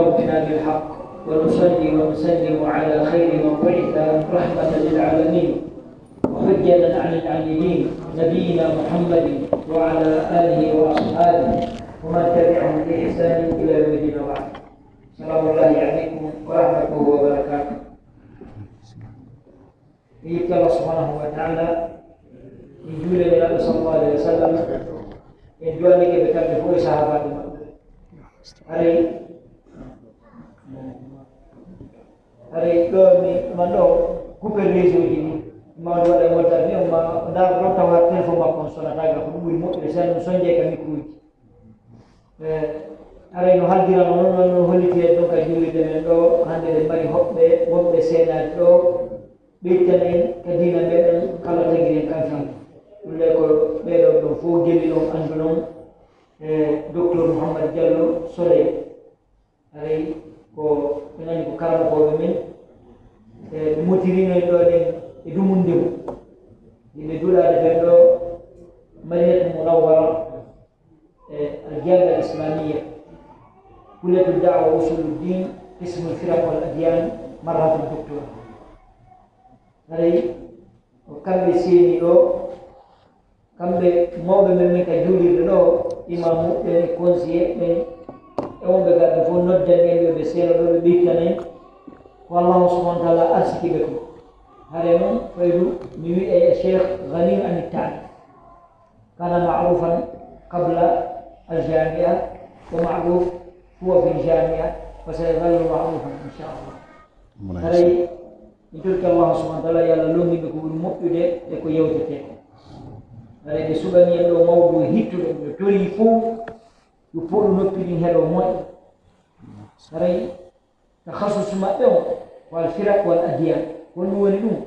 ربنا بالحق ونصلي ونسلم على خير من بعث رحمة للعالمين وحجة عن العاملين نبينا محمد وعلى آله وأصحابه ومن تبعهم بإحسان إلى يوم الدين وبعد. السلام عليكم ورحمته وبركاته. Ini Allah Subhanahu wa taala injule ya Nabi sallallahu alaihi wasallam injule ke bekan ko sahabat hari ko ni mando kuper rezo ini ma wala wala ni ma da rota wa telefon ma konsola daga ko buri mo resan sonje kami kuji are no haldira no holiti do ka juli de do hande de mari hobbe sena do bitane kadina beden kala tagire kanfan ulle ko bedo do fo geli no andonon Dr. Muhammad Diallo sore ay ko nani ko kala ko men motirino do den e dumundem inde dula de do mariyat munawwara al-jami'a al-islamiyya kulliyat ad-da'wa wa usul ad-din qism al-firaq wal adyan marhat al-doktor ay kambe seni do kambe mawbe men ka juli do imamu e conseiller e on be gadde fo nodde ngel be sero do bitane wallahu subhanahu wa ta'ala arsiki be ko hare non faydu mi wi e sheikh ghanim an ta'ala kana ma'rufan qabla al-jami'a wa ma'ruf huwa fi al-jami'a wa sayadhallu ma'rufan insha Allah. Hare itul Allah subhanahu wa ta'ala yalla longi be ko moƴƴude e ko yewtete hare de subani en do mawdu hittude do tori fu yu podu noppini hedo moy hare takhasus ma do wal firaq wal adyan woni woni dum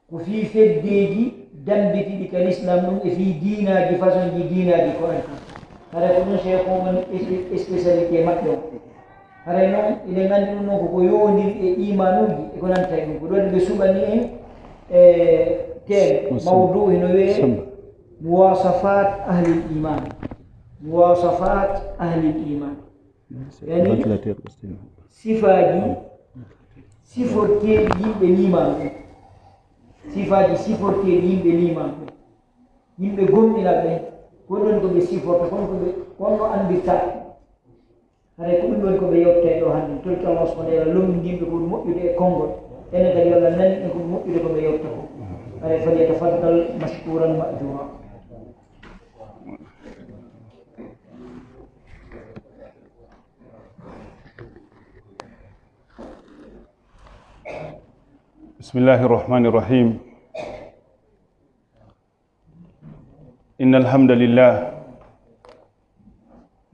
ko fi feddeji dambiti di kal islam dum e fi diinaji façon ji diinaji ko an hare ko non cheikh ko man spécialité makko hare non ine ngandi dum non ko yondiri e imanuji e ko nanta dum ko do be subani en te mawdu ino we مواصفات أهل الإيمان مواصفات أهل الإيمان يعني صفاتي بالإيمان صفاتي بالإيمان يمكن قوم إلى به كلن كم بصفات كلن أنبتا هذا كلن كم بيوتة لوهان تلك الله سبحانه وتعالى لم يجيب كل مؤمن كونغول أنا قال يلا نن كل مؤمن كم بيوتة هذا فليتفضل مشكورا مأجورا. بسم الله الرحمن الرحيم. إن الحمد لله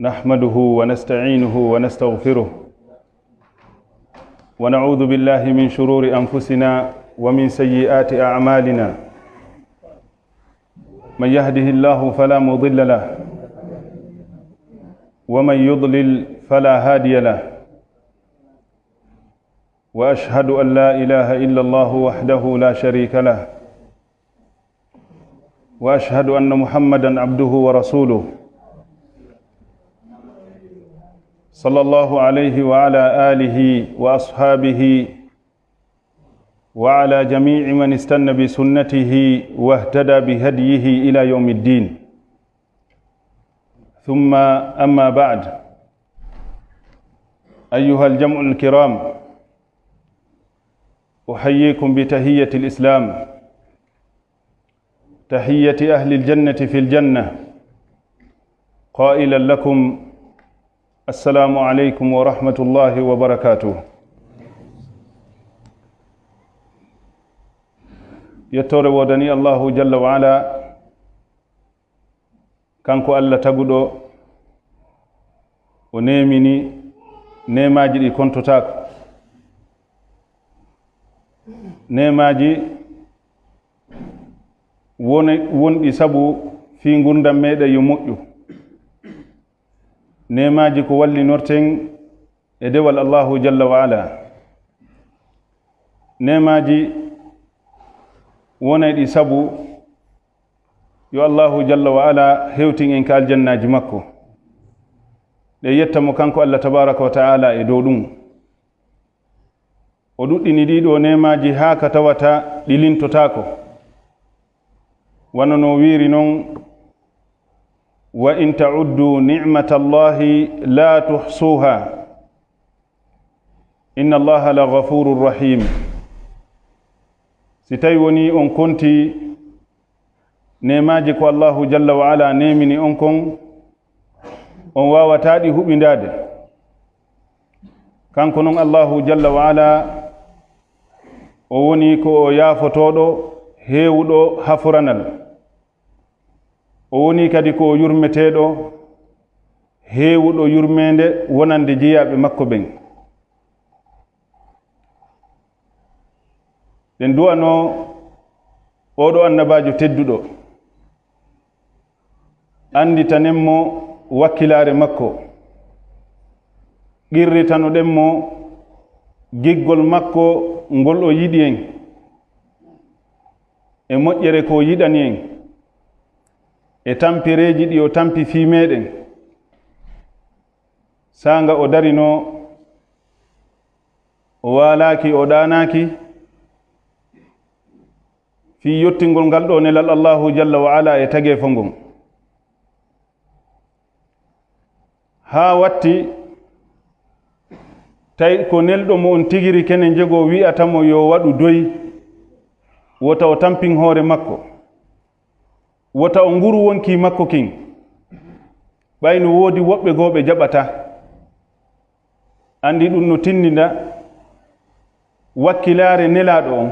نحمده ونستعينه ونستغفره ونعوذ بالله من شرور أنفسنا ومن سيئات أعمالنا من يهده الله فلا مضل له ومن يضلل فلا هادي له وأشهد أن لا إله إلا الله وحده لا شريك له وأشهد أن محمدًا عبده ورسوله صلى الله عليه وعلى آله وأصحابه وعلى جميع من استنى بسنته واهتدى بهديه إلى يوم الدين. ثم أما بعد، أيها الجمع الكرام، أحييكم بتحية الإسلام، تحية أهل الجنة في الجنة، قائلا لكم السلام عليكم ورحمة الله وبركاته. يتوري ودني الله جل وعلا كانكو ألا تقودو ونيميني نيماجي دي كنتو تاكو nemaji wonɗi sabu fi gurdam meɗen yo moƴƴu nemaji ko wallinorten e dewal Allahu jalla wa ala nemaji wonayɗi sabu yo Allahu jalla wa ala hewtin en ka aljannaji makko ɗe yettamo kanko Allah tabaraka wa ta'ala e dow ɗum o ɗuɗɗini ɗiɗo nemaji haa ka tawata ɗilintotako wano no wiiri noon wa in ta'uddu ni'mata allahi la tuhsuha inna allaha la ghafurur rahim si tawi woni on konti nemaji ko allahu jalla wa ala nemini on kon on wawata ɗi huɓindade kanko noon allahu jalla wa ala o woni ko o yaafotoɗo heewuɗo hafuranal o woni kadi ko o yurmeteɗo heewuɗo yurmede wonande jeeyaɓe makko ɓen ɗen du'ano oɗo annabajo tedduɗo anditanenmo wakkilare makko qirritanoɗenmo giggol makko ngol o yiɗi en e moƴƴere ko yiɗani en e tampireji ɗi o tampi fi meɗen sanga o darino o walaki o ɗanaki fi yottingol ngal ɗo nelal allahu jalla wa ala e tagefo ngon ha watti tawi ko nelɗo mo on tigiri kene jego wi'atamo yo waɗu doyi wota o tampin hoore makko wota o nguru wonki makko kin ɓayno woodi woɓɓe goo ɓe jaɓata andi ɗum no tindinda wakkilare nelaɗo on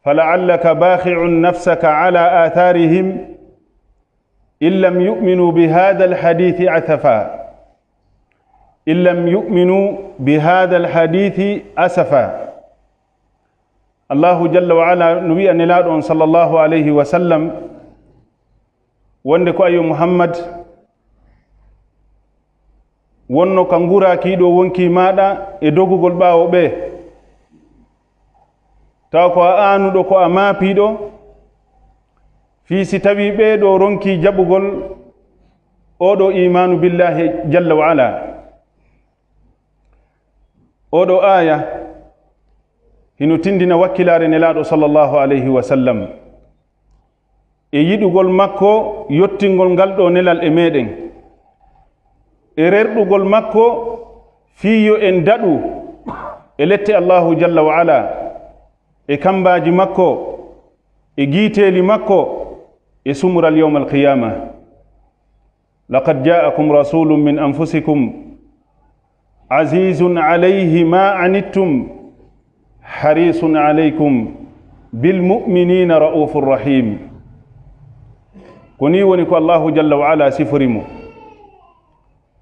fala'allaka bakhi'un nafsaka ala atharihim in lam yu'minu bihadha alhadithi athafa in lam yu'minu bihadha alhadithi asafa allahu jalla wa ala no wi'a nelaɗo on sallallahu alayhi wa sallam wonde ko ayo muhammad wonno ka ngurakiɗo wonki maɗa e dogugol ɓawo ɓe taw ko a anuɗo ko a maapiɗo fi si tawi ɓeɗo ronki jaɓugol oɗo imanu billahi jalla wa ala oɗo aya hino tindina wakkilare nelaɗo sallallahu alayhi wa sallam e yiɗugol makko yottingol ngal ɗo nelal e meɗen e rerɗugol makko fiyo en daɗu e lette allahu jalla wa ala e kambaji makko e giiteli makko e sumural yawm alqiyama laqad ja'akum rasulun min anfusikum azizun alayhi ma anittum harisun alaykum bilmu'minina ra'ufur rahim ko ni woni ko allahu jalla wa ala siforimo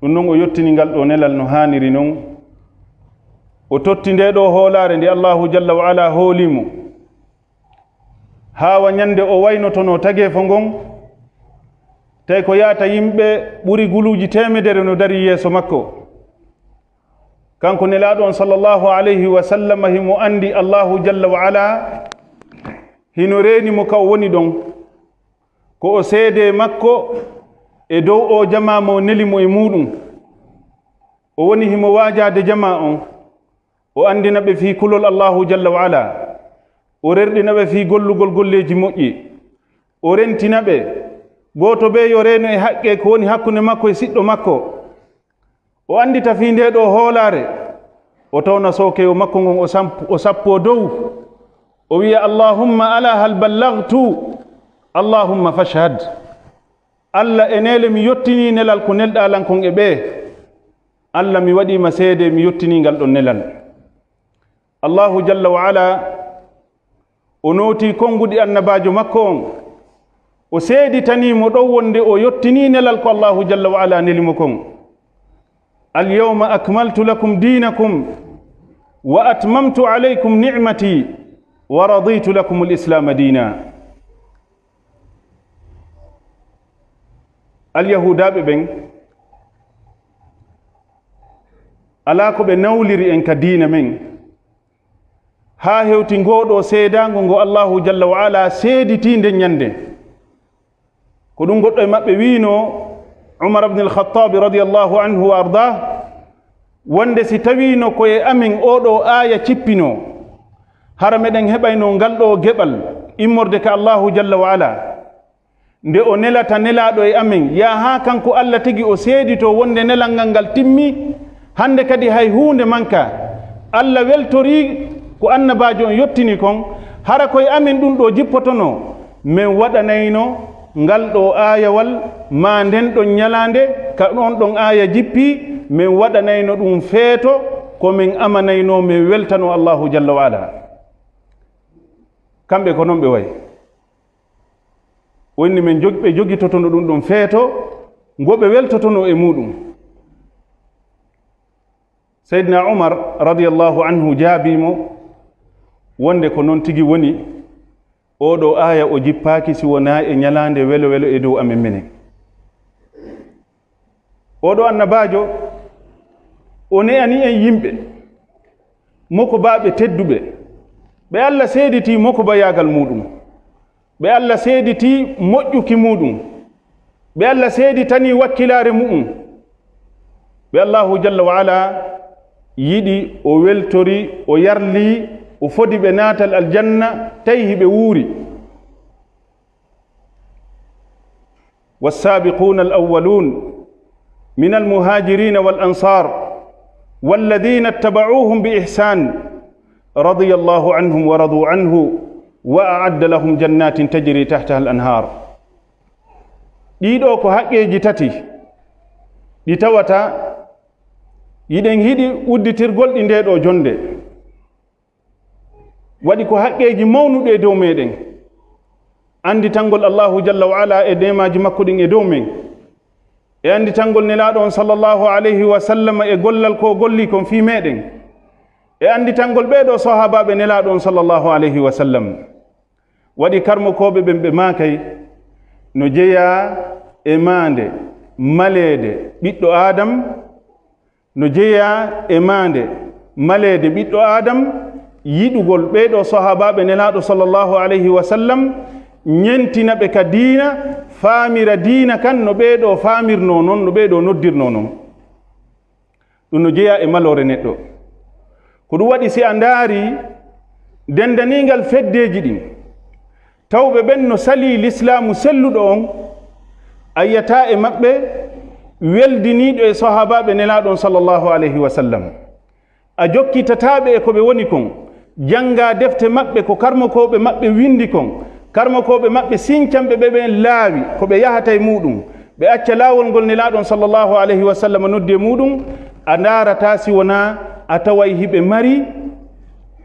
ɗum noon o yettini ngal ɗo nelal no haniri noon o totti nde ɗo hoolare nde allahu jalla wa ala hoolimo hawa ñande o waynotono tagefo ngon tawi ko yaata yimɓe ɓuri guluji temedere no dari yeeso makko kanko nelaɗo on sallallahu alayhi wa sallam himo andi allahu jalla wa ala hino renimo ka o woni ɗon ko o seede makko e dow o jama mo nelimo e muɗum o woni himo wajade jama on o andina ɓe fi kulol allahu jalla wa ala o rerɗina ɓe fi gollugol golleji moƴƴi o rentina ɓe goto ɓe yo reno e haqqe ko woni hakkunde makko e siɗɗo makko o andita fi nde ɗo hoolare o tawna sokeyo makko ngon o sappo dow o wiya allahumma ala hal ballagtu allahumma fashhad allah e nele mi yottini nelal ko nelɗalankon e ɓe allah mi waɗima seede mi yottini ngal ɗon nelal allahu jalla wa ala o nooti konguɗi annabajo makko on o seeditanimo ɗon wonde o yottini nelal ko allahu jalla wa ala nelimo kon alyawma akmaltu lakum dinakum wa atmamtu alaykum ni'mati wa raditu lakum alislama dina alyahudaɓe ɓen ala ko ɓe nawliri en ka diina men ha hewti ngoɗo seedago ngo allahu jalla wa ala seediti nde ñande ko ɗum goɗɗo e maɓɓe wino umar ibn al-khattab radiyallahu anhu wa ardah wonde si tawino koye amin oɗo aya cippino hara meɗen heɓayno ngal ɗo geɓal immorde ka allahu jalla wa ala nde o nelata nelaɗo e amin ya ha kanko allah tigi o seedito wonde nelal ngal timmi hande kadi hay hunde manka allah weltori ko annabajo on yettini kon hara koye amin ɗum ɗo jippotono min waɗanayno ngal ɗo ayawal ma nden ɗon ñalande ka ɗon ɗon aya jippi min waɗanayno ɗum feeto ko min amanayno min weltano allahu jalla wa ala kamɓe ko noon ɓe wayi wonni min ɓe jogitotono ɗum ɗum feeto ngoɓe weltotono e muɗum seydina umar radiyallahu anhu jaabimo wonde ko noon tigi woni oɗo aya o jippaaki si wona e ñalande welo welo e dow amen menen oɗo annabajo o ne'ani en yimɓe moko baɓe tedduɓe ɓe allah seediti moko bayagal muɗum ɓe allah seediti moƴƴuki muɗum ɓe allah seeditani wakkilare muɗum ɓe allahu jalla wa ala yiɗi o weltori o yarli o fodi ɓe naatal aljanna tawi hiɓe wuuri والسابقون الأولون من المهاجرين والأنصار والذين اتبعوهم بإحسان رضي الله عنهم ورضوا عنه وأعد لهم جنات تجري تحتها الأنهار ɗiɗo ko haqqeji tati ɗi tawata yiɗen hiɗi udditirgol ɗi ndeɗo jonde waɗi ko haqqeji mawnuɗe dow meɗen andi tangol allahu jalla wa ala e nemaji makko ɗin e dow men e andi tangol nelaɗo on sallllahu alayhi wa sallam e gollal ko golli kon fi meɗen e andi tangol ɓeɗo sahabaɓe nelaɗo on sallllahu alayhi wa sallam waɗi karmokoɓe ɓen ɓe makay no jeeya e mande malede ɓiɗɗo adam no jeeya e mande malede ɓiɗɗo adam yiɗugol ɓeɗo sahabaɓe nelaɗo sallllahu alayhi wa sallam ñentina ɓe ka diina faamira diina kan no ɓeɗo faamirno noon no ɓeɗo noddirno noon ɗum no jeeya e malore neɗɗo ko ɗum waɗi si a ndaari dendanigal feddeji ɗin tawɓe ɓen no sali l'islamu selluɗo on a yiyata e maɓɓe weldiniɗo e sahabaɓe nelaɗon sallllahu alayhi wa sallam a jokkitataɓe e ko ɓe woni kon janga defte maɓɓe ko karmokoɓe maɓɓe windi kon karmokoɓe maɓɓe sincanɓe ɓe ɓen laawi ko ɓe yahata e muɗum ɓe acca laawol ngol nelaɗon sallllahu alayhi wa sallam noddi e muɗum a ndarata si wona a taway hiɓe mari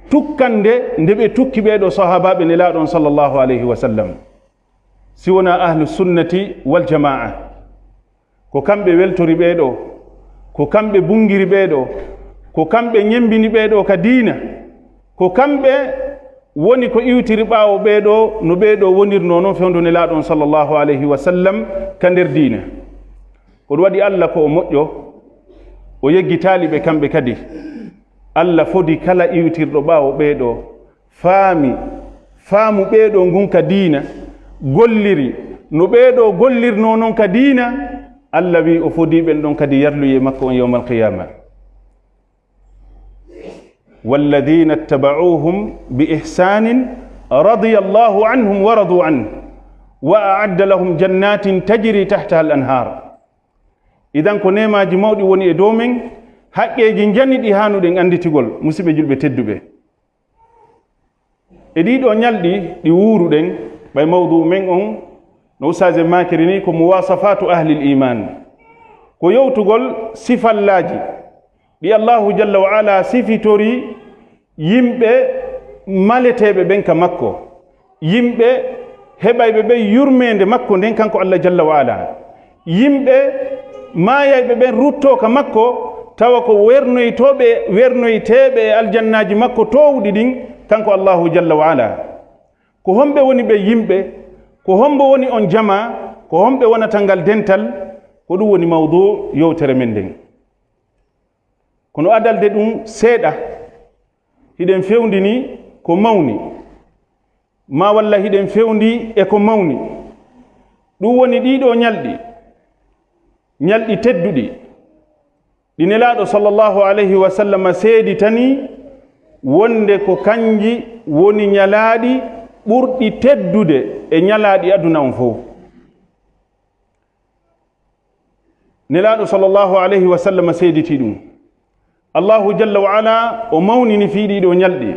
tukkande nde ɓe tukki ɓeɗo sahabaɓe nelaɗon sallllahu alayhi wa sallam si wona ahlu sunnati wal jamaa ko kamɓe weltori ɓeɗo ko kamɓe bungiri ɓeɗo ko kamɓe ñembini ɓeɗo ka diina ko kamɓe woni ko iwtiri ɓaawo ɓeeɗo no ɓeeɗo wonirno noon fewndo nelaɗon sallllahu alayhi wa sallam ka nder diina ko ɗum waɗi allah ko o moƴƴo o yeggitaali ɓe kamɓe kadi allah fodi kala iwtirɗo ɓaawo ɓeeɗo faamu ɓeeɗo ngun ka diina golliri no ɓeeɗo gollirno noon ka diina allah wi o fodi ɓen ɗon kadi yarluye makko on yawma alqiyama والذين اتبعوهم بإحسان رضي الله عنهم ورضوا عنه وأعد لهم جنات تجري تحتها الأنهار إذن ko nemaji mawɗi woni e dow men haqqeji janniɗi hanuɗen anditigol musidɓe julɓe tedduɓe e ɗiɗo ñalɗi ɗi wuuruɗen ɓay mawdu men on no ustage makiri ni ko muwasafatu ahli l iman ko yewtugol sifallaji ɗi allahu jalla wa ala sifitori yimɓe maleteɓe ɓen ka makko yimɓe heɓayɓe ɓen yurmede makko nden kanko allah jalla wa ala yimɓe mayayɓe ɓen rutto ka makko tawa ko wernoyteɓe e aljannaji makko towɗi ɗin kanko allahu jalla wa ala ko homɓe woni ɓe yimɓe ko hombo woni on jama ko homɓe wonata ngal dental ko ɗum woni mawdu yewtere men nden kono adalde ɗum seeɗa hiɗen fewndini ko mawni ma walla hiɗen fewndi e ko mawni ɗum woni ɗiɗo ñalɗi ñalɗi tedduɗi ɗi nelaɗo sallllahu alayhi wa sallam seedi tani wonde ko kanji woni ñalaaɗi ɓurɗi teddude e ñalaaɗi aduna on fof. nelaɗo sallllahu alayhi wa sallam seediti ɗum. allahu jalla wa ala o mawnini fiiɗiɗo ñalɗi.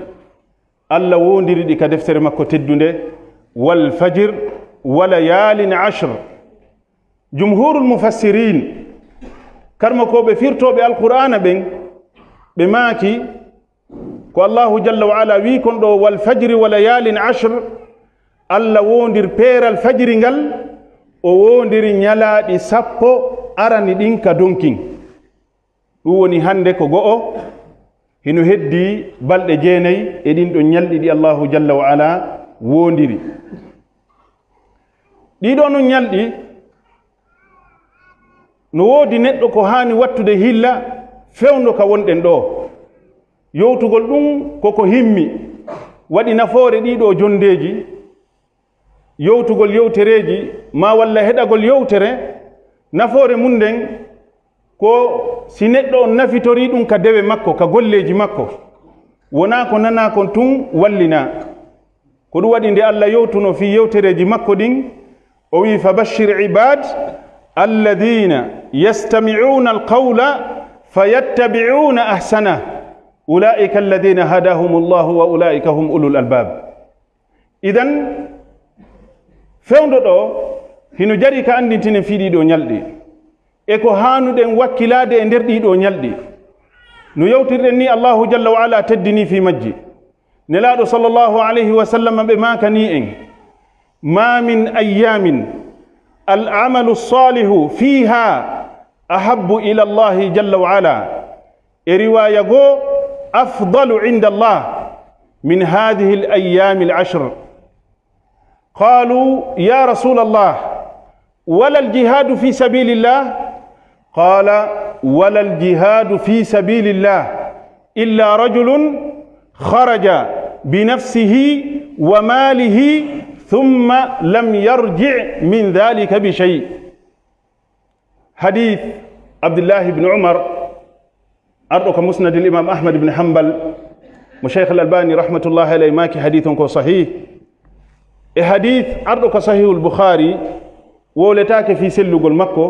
allah wondiri ɗi ka deftere makko teddunde wal fajir wa layalin ashr. jumhurul mufassirin karma ko ɓe firtoɓe alqur'ana ɓen ɓe maaki ko allahu jalla wa ala wi kon ɗo wal fajri wa layalin ashr, allah wondir peeral fajiri ngal o wondiri ñalaaɗi 10 arani ɗin ka donkin. ɗum woni hande ko go'o hino heddi balɗe 9 e ɗin ɗo ñalɗi ɗi allahu jalla wa ala wondiri. ɗiɗo non ñalɗi no woodi neɗɗo ko haani wattude hilla fewndo ka wonɗen ɗo. yowtugol ɗum koko himmi waɗi nafoore ɗiɗo jondeji, yowtugol yewtereji ma walla heɗagol yewtere. nafoore mum nden ko si neɗɗo on nafitori ɗum ka dewe makko ka golleji makko, wona ko nana kon tun wallina. ko ɗum waɗi nde allah yewtuno fi yewtereji makko ɗin o wi fabashir ibad alladina yastami'una alqawla fayattabi'una ahsana ulaika alladina hadahum allahu wa ulaika hum ulul albab. idan fewndo ɗo hino jari ka andintinen fiiɗiɗo ñalɗi e ko hanuɗen wakkilade e nder ɗiɗo ñalɗi. no yewtirɗen ni allahu jalla wa ala teddini fi majji. nelaɗo sallllahu alayhi wa sallam ɓe makani en ma min ayamin al'amalu salihu fiha ahabbu ila allahi jalla wa ala e riwaya goo afdalu inda allah min hadihi al-ayami al-ashr. qalu ya rasul allah wala al-jihadu fi sabilillah qala wala al-jihadu fi sabilillah illa rajulun kharaja binafsihi wa malihi thumma lam yarji' min dhalika bi shay'. hadith abdullah ibn umar arɗo ko musnad al-imam ahmad ibn hanbal mo cheikh al-albani rahmatullahi alayhi maki hadithon ko sahih. e hadith arɗo ko sahihul bukhari wowletake fi sellugol makko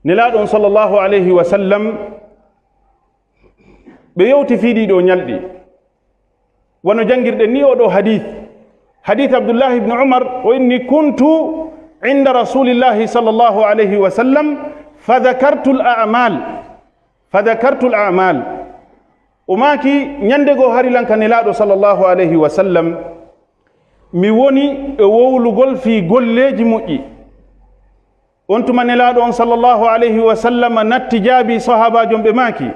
nelaɗon sallllahu alayhi wa sallam ɓe yewti fiiɗiɗo ñalɗi wono jangirɗen ni oɗo hadith abdullah ibn umar o inni kuntu inda rasulillahi sallllahu alayhi wa sallam fadakartu al a'mal. o maki ñandego harilanka nelaɗo sallllahu alayhi wa sallam mi woni e wowlugol fi golleji moƴƴi. on tuma nelaɗo on sallllahu alayhi wa sallam natti jaabi sahabajo ɓe maki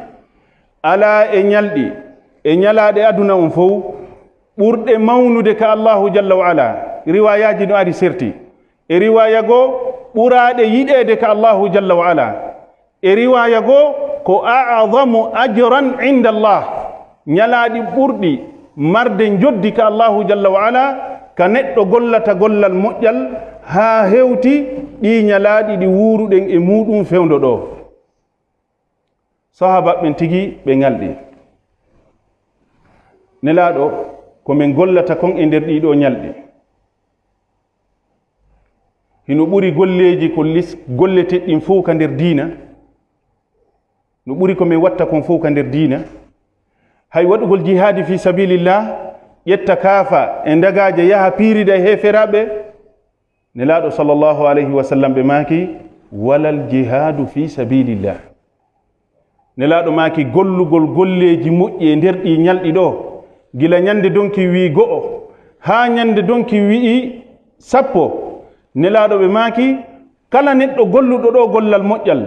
ala e ñalɗi e ñalaɗe aduna on fof ɓurɗe mawnude ka allahu jalla wa ala. riwayaji no ari serti e riwaya goo ɓuraɗe yiɗede ka allahu jalla wa ala. e riwaya goo ko a'zamu ajran inda allah, ñalaɗi ɓurɗi marde joddi ka allahu jalla wa ala ka neɗɗo gollata gollal moƴƴal ha hewti ɗi ñalaɗi ɗi wuruɗen e muɗum fewndo ɗo. sahaba ɓen tigi ɓe ngalɗi nelaɗo komin gollata kon e nder ɗiɗo ñalɗi hino ɓuri golleji ko golleteɗɗin fof ka nder diina. no ɓuri komin watta kon fof ka nder diina. hay waɗugol jihadi fi sabilillah ƴetta kaafa e dagaje yaha piirida e heferaɓe. nelaɗo sallllahu alayhi wa sallam ɓe maki walal jihadu fi sabilillah. nelaɗo maki gollugol golleji moƴƴi e nder ɗi ñalɗi ɗo gila ñande donki wi go'o ha ñande donki wi'i 10. nelaɗo ɓe maki kala neɗɗo golluɗo ɗo gollal moƴƴal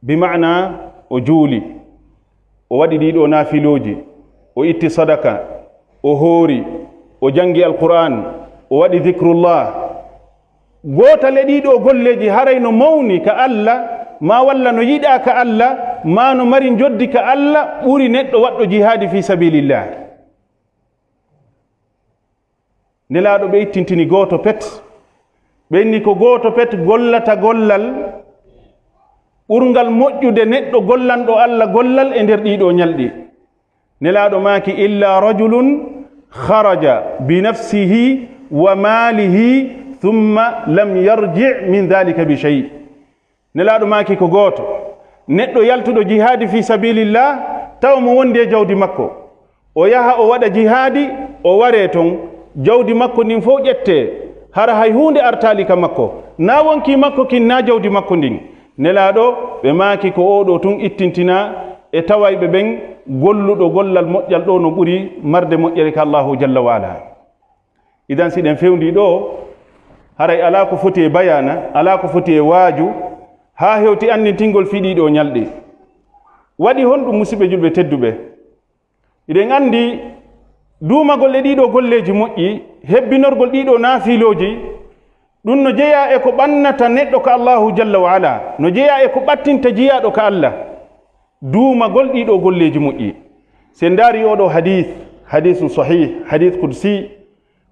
bi ma'na o juuli, o waɗi ɗiɗo nafiloji, o itti sadaka, o hoori, o jangi alquran, o waɗi dhikrullah. gotale ɗiɗo golleji haray no mawni ka allah ma walla no yiɗa ka allah ma no mari joddi ka allah ɓuri neɗɗo waɗɗo jihadi fi sabilillah. nelaɗo ɓe ittintini goto pet ɓe inni ko goto pet gollata gollal ɓurgal moƴƴude neɗɗo gollanɗo Allah gollal e nder ɗiɗo ñalɗi. Nelaɗo maaki illa rajulun kharaja bi nafsihi wa malihi thumma lam yarji' min dhalika bi shay. Nelaɗo maaki ko gooto neɗɗo yaltuɗo jihadi fi sabilillah taw mo wondi e jawdi makko, o yaha o waɗa jihadi, o ware ton jawdi makko ndin fof ƴette hara hay hunde artali ka makko, na wonki makko kin na jawdi makko ndin. Nelaɗo ɓe maaki ko oɗo tun ittintina e tawayɓe ɓen golluɗo gollal moƴƴal ɗo no ɓuri marde moƴƴere ka Allahu jalla wa ala. Idan siɗen fewndi ɗo haray ala ko foti e bayana, ala ko foti e waaju ha hewti annitingol fiɗiɗo ñalɗi. Waɗi honɗum musidɓe julɓe tedduɓe, iɗen andi duumagol e ɗiɗo golleji moƴƴi, hebbinorgol ɗiɗo naafiloji, ɗum no jeeya e ko ɓannata neɗɗo ka Allahu jalla wa ala, no jeeya e ko ɓattinta jiyaɗo ka Allah. Duumagol ɗiɗo golleji moƴƴi. Sen ndaari oɗo hadithu sahih, hadith qudsi,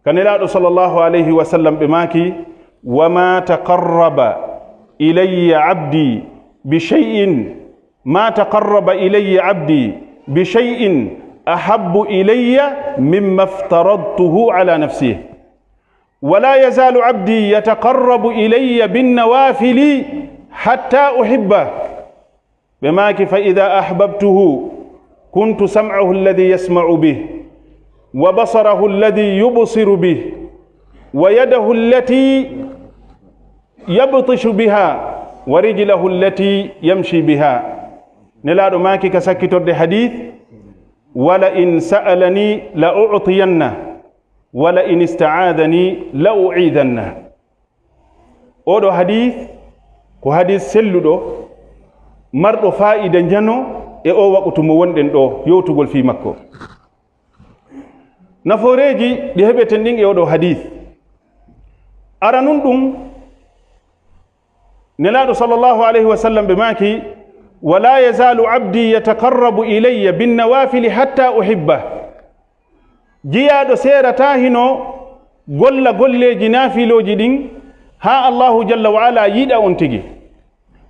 ka nelaɗo sallallahu alayhi wa sallam ɓe maaki wama taqarraba ilayya abdi bi shay'in ma taqarraba ilayya abdi bi shay'in ahabbu ilayya mimma aftaradtuhu ala nafsihi wala yazalu abdi yataqarrabu ilayya bin nawafili hatta uhibbah بماك فإذا أحببته كنت سمعه الذي يسمع به وبصره الذي يبصر به ويده التي يبطش بها ورجله التي يمشي بها. نلاد ماك كسكتور دي حديث ولئن سألني لأعطينه ولئن استعاذني لأعيذنه. أودو حديث كو حديث سلدو marɗo fa'ida jano e o waɓutu mo wonɗen ɗo yowtugol fi makko. Naforeji ɗi heɓeten ɗin e oɗo hadith. Ara nun ɗum nelaɗo sallallahu alayhi wa sallam ɓe maaki wala yazalu abdi yataqarrabu ilayya bin nawafili hatta uhibba. Jiyaɗo serata hino golla golleji nafiloji ɗin ha Allahu jalla wa ala yiɗa on tigi.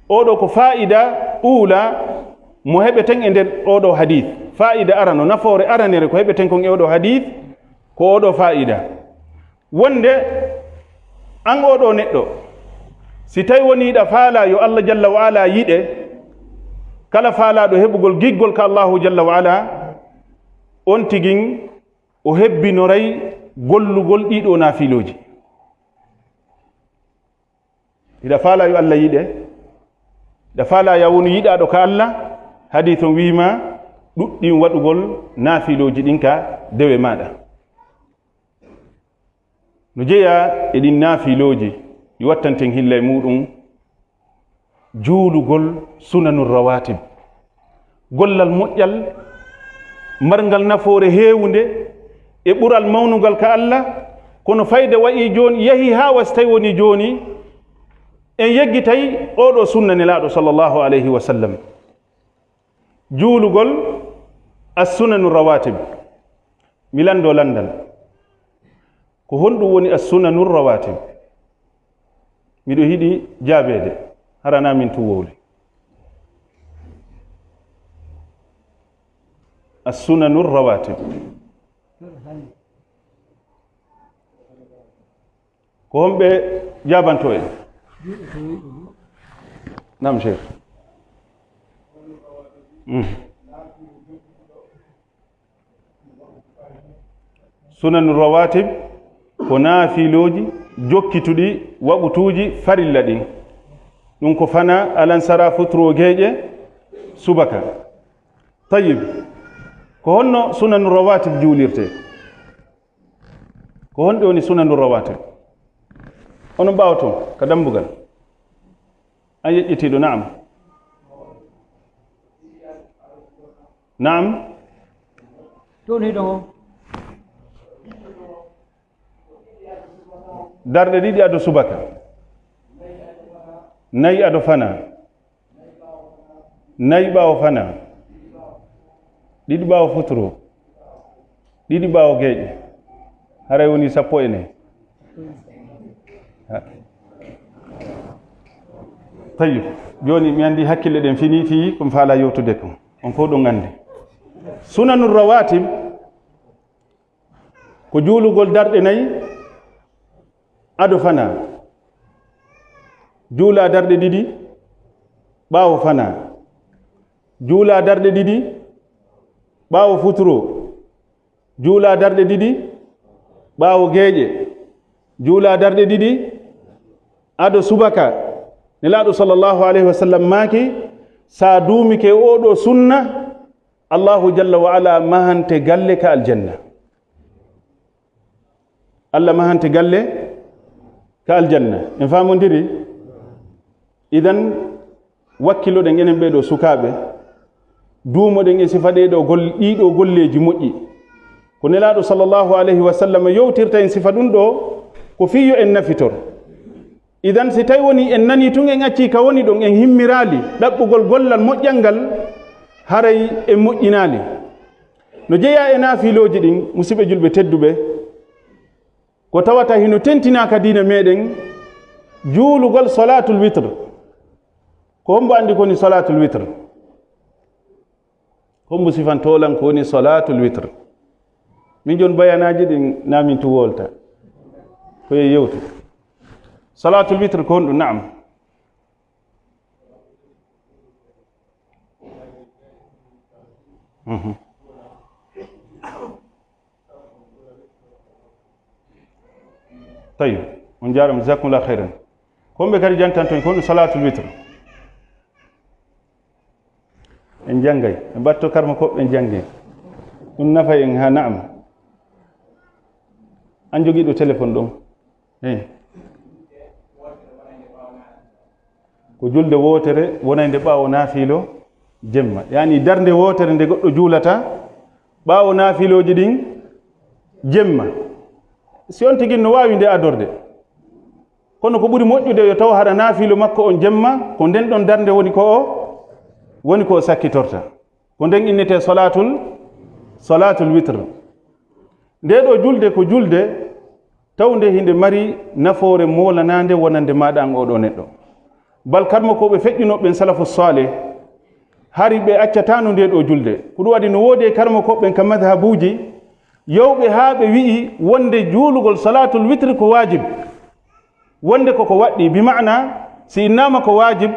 Oɗo ko fa'ida ula mo heɓeten e nder oɗo hadith. Fa'ida arano nafoore aranere ko heɓeten kon e oɗo hadith ko oɗo fa'ida wonde an oɗo neɗɗo si tawi woni yiɗa faala yo Allah jalla wa ala yiɗe, kala faalaɗo heɓugol giggol ka Allahu jalla wa ala on tigin o hebbinoray gollugol ɗiɗo nafiloji. Yiɗa faala yo Allah yiɗe, da faala ya woni yiɗaɗo ka Allah, hadith on wima ɗuɗɗin waɗugol nafiloji ɗin ka dewe maɗa. No jeeya e ɗin nafiloji ɗi wattanten hilla e muɗum juulugol sunanul rawatib, gollal moƴƴal marngal nafoore heewunde e ɓural mawnugal ka Allah, kono fayde wayi joni yahi ha wasi tawi woni joni en yeggitay oɗo sunna nelaɗo sallallahu alayhi wa sallam. Juulugol as-sunanu rawatib, mi lando landal ko honɗum woni as-sunanu rawatib. Miɗo yiɗi jaabede harana min tuwowle. as-sunanu rawatib ko homɓe jabanto en. Naam Sheikh. Sunanu rawatib ko naafiloji jokkituɗi waɓutuji farilla ɗin, ɗum ko fana alansara futrogeje subaka. Tayyib, ko honno sunanu rawatib juulirte? Ko honɗe woni sunanu rawatib? Ono ɓaawa toon ka dambugal an yeƴƴitiiɗo. Naam, naam, toon hiɗo darɗe ɗiɗi ado subaka, nayi ado fana, nayi ɓaawo fana, ɗiɗi ɓaawo futuro, ɗiɗi ɓaawo geeƴe, haray woni 14. tayyib joni mi andi hakkille ɗen fini fi komi faala yewtude kam on fof ɗum andi sunanu rawatib ko juulugol darɗe nayi ado fana juula darɗe ɗiɗi ɓaawo fana juula darɗe ɗiɗi ɓaawo futuro juula darɗe ɗiɗi ɓaawo geeƴe juula darɗe ɗiɗi ado subaka nelaaɗo sallllahu alayhi wa sallam maaki sa duumike oɗo sunna allahu jalla wa ala mahante galle ka aljanna allah mahante galle ka aljanna en famodiri idan wakkiloɗen enen ɓeɗo sukaɓe duumoɗen e sifa ɗiɗo golleji moƴƴi ko nelaaɗo sallllahu alayhi wa sallam yewtirta en sifa ɗum ɗo ko fiyo en nafitor idan si tawi woni en nani tun en acci ka woni ɗon en himmirali ɗaɓɓugol gollal moƴƴal ngal haray en moƴƴinali no jeeya e naafiloji ɗin musidɓe julɓe tedduɓe ko tawata hino tentinaka diina meɗen juulugol salatul witre ko hombo andi koni salatul witre hombo sifantolan ko woni salatul witre min jon bayanaji ɗin namin tu wolta koye yewtu salatul witre ko honɗum naam tayyib on jarama jasakumullah khairan komɓe kadi jantanton ko ɗum salatul witre en janggay en batto karma koɓɓe en jangge ɗum nafa en ha naam an jogiiɗo téléphone ɗon eyi ko julde wotere wonande ɓaawo naafilo jemma yani darde wotere nde goɗɗo juulata ɓaawo naafiloji ɗin jemma si on tigi no waawi nde adorde kono ko ɓuri moƴƴude yo taw hara naafilo makko on jemma ko nden ɗon darde woni ko o sakkitorta ko nden innete salatul witre nde ɗo julde ko julde tawde hinde mari nafoore molanande wonande maɗa an oɗo neɗɗo bal karma ko ɓe feƴƴinoɓen salafu salih hari ɓe accatano nde ɗo julde ko ɗum waɗi no woodi e karma koɓɓen ka madhabuji yewɓe haa ɓe wi'i wonde juulugol salatul witre ko wajib wonde koko waɗɗi bi mana si innama ko wajib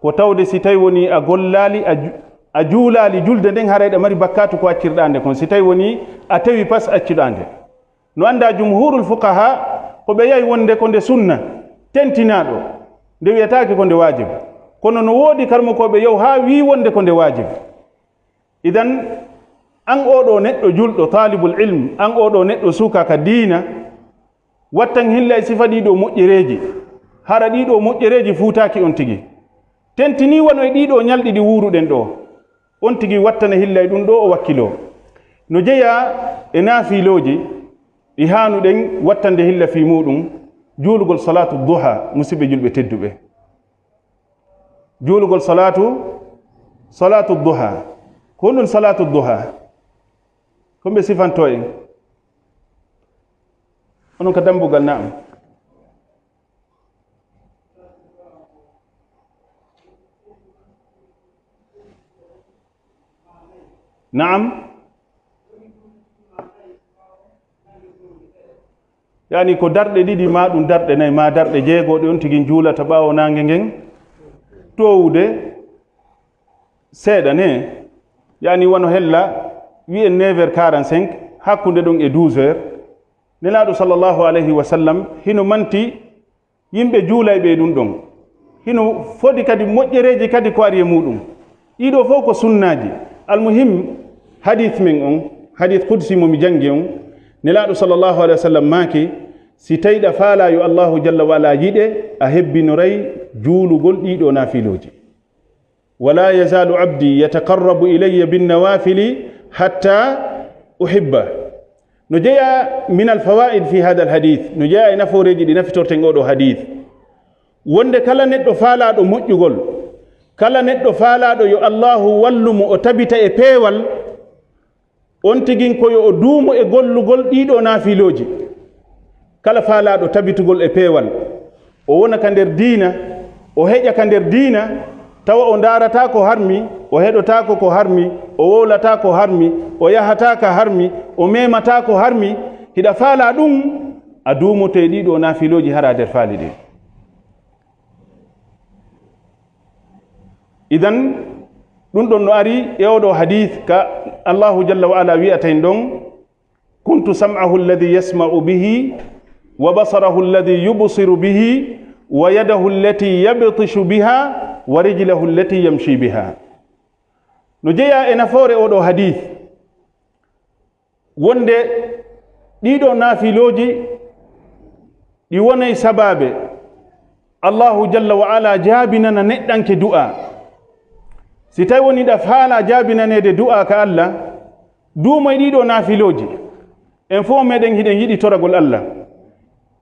ko tawde si tawi woni a gollali a juulali julde nden harayɗa mari bakkatu ko accirɗa nde kon si tawi woni a tawi pas accuɗa nde no anda jumhurul fuqaha ko ɓe yahi wonde ko nde sunna tentinaɗo nde wiyatake ko nde wajib kono no woodi karmakoɓe yow ha wi wonde ko nde wajib idan an oɗo neɗɗo julɗo talibul ilm an oɗo neɗɗo suka ka diina wattan hilla e sifa ɗiɗo moƴƴereji hara ɗiɗo moƴƴereji fuutaki on tigi tentini wano e ɗiɗo ñalɗi ɗi wuruɗen ɗo on tigi wattana hilla e ɗum ɗo o wakkilo no jeeya e naafiloji ɗi hanuɗen wattande hilla fi muɗum juulugol salatu duha musidɓe julɓe tedduɓe juulugol salatu duha ko ɗum salatu duha komɓe sifanto en onon ka dambugal naam naam yani ko darɗe ɗiɗi ma ɗum darɗe nayi ma darɗe jeegoɗe on tigi juulata ɓaawo nange ngen towude seeɗa ne yani wono hella wi'en 9h45 hakkunde ɗon e 12h nelaaɗo sallllahu alayhi wa sallam hino manti yimɓe juulay ɓe ɗum ɗon hino fodi kadi moƴƴereji kadi ko ari e muɗum ɗiɗo fof ko sunnaji almuhim hadith men on hadith qudsi momi jangi on nelaaɗo sallllahu alayhi wa sallam maaki si tawiɗa faala yo allahu jalla wa ala yiɗe a hebbinoray juulugol ɗiɗo naafiloji wala yazalu abdi yataqarrabu ilayya binnawafili hatta uhibba no jeeya min alfawaid fi hada alhadith no jeeya e naforeji ɗi nafitorten oɗo hadith wonde kala neɗɗo faalaɗo moƴƴugol kala neɗɗo faalaɗo yo allahu wallumo o tabita e peewal on tigin koyo o duumo e gollugol ɗiɗo naafiloji kala faalaɗo tabitugol e peewal o wona ka nder diina o heƴaka nder diina tawa o darata ko harmi, o heɗotako ko harmi, o wowlata ko harmi, o yahata ka harmi, o memata ko harmi, hiɗa faala ɗum a dumoto e ɗiɗo nafiloji hara nder faali ɗin. idan ɗum ɗon no ari e oɗo hadith ka Allahu jalla wa ala wi'ata en ɗon kuntu sam'ahu alladhi yasma'u bihi wa basarahu alladhi yubsiru bihi wa yadahu allati yabtishu biha wa rijlahu allati yamshi biha. no jeeya e nafoore oɗo hadith wonde ɗiɗo naafiloji ɗi wonay sababe Allahu jalla wa ala jaabinana neɗɗanke du'a. si tawi woni ɗa faala jaabinanede du'a ka Allah duumoy ɗiɗo naafiloji en fof meɗen hiɗen yiɗi toragol Allah,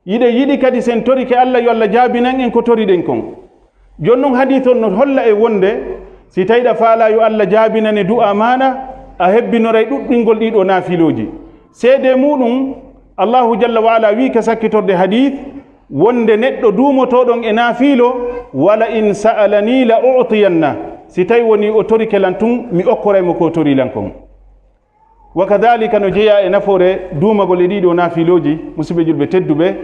yiɗen yiɗi kadi sen torike Allah yo Allah jaabinan en ko toriɗen kon. jonnon hadith on no holla e wonde si tawi ɗa faala yo Allah jaabinane du'a maɗa a hebbinoray ɗuɗɗingol ɗiɗo naafiloji. seede muɗum Allahu jalla wa ala wi ka sakkitorde hadith wonde neɗɗo duumotoɗon e naafilo wala in sa'alani la u'tiyanna, si tawi woni o torike lan tun mi okkoraymo ko torilan kon. wa kadhalika no jeeya e nafoore duumagol e ɗiɗo naafiloji musidɓe julɓe tedduɓe,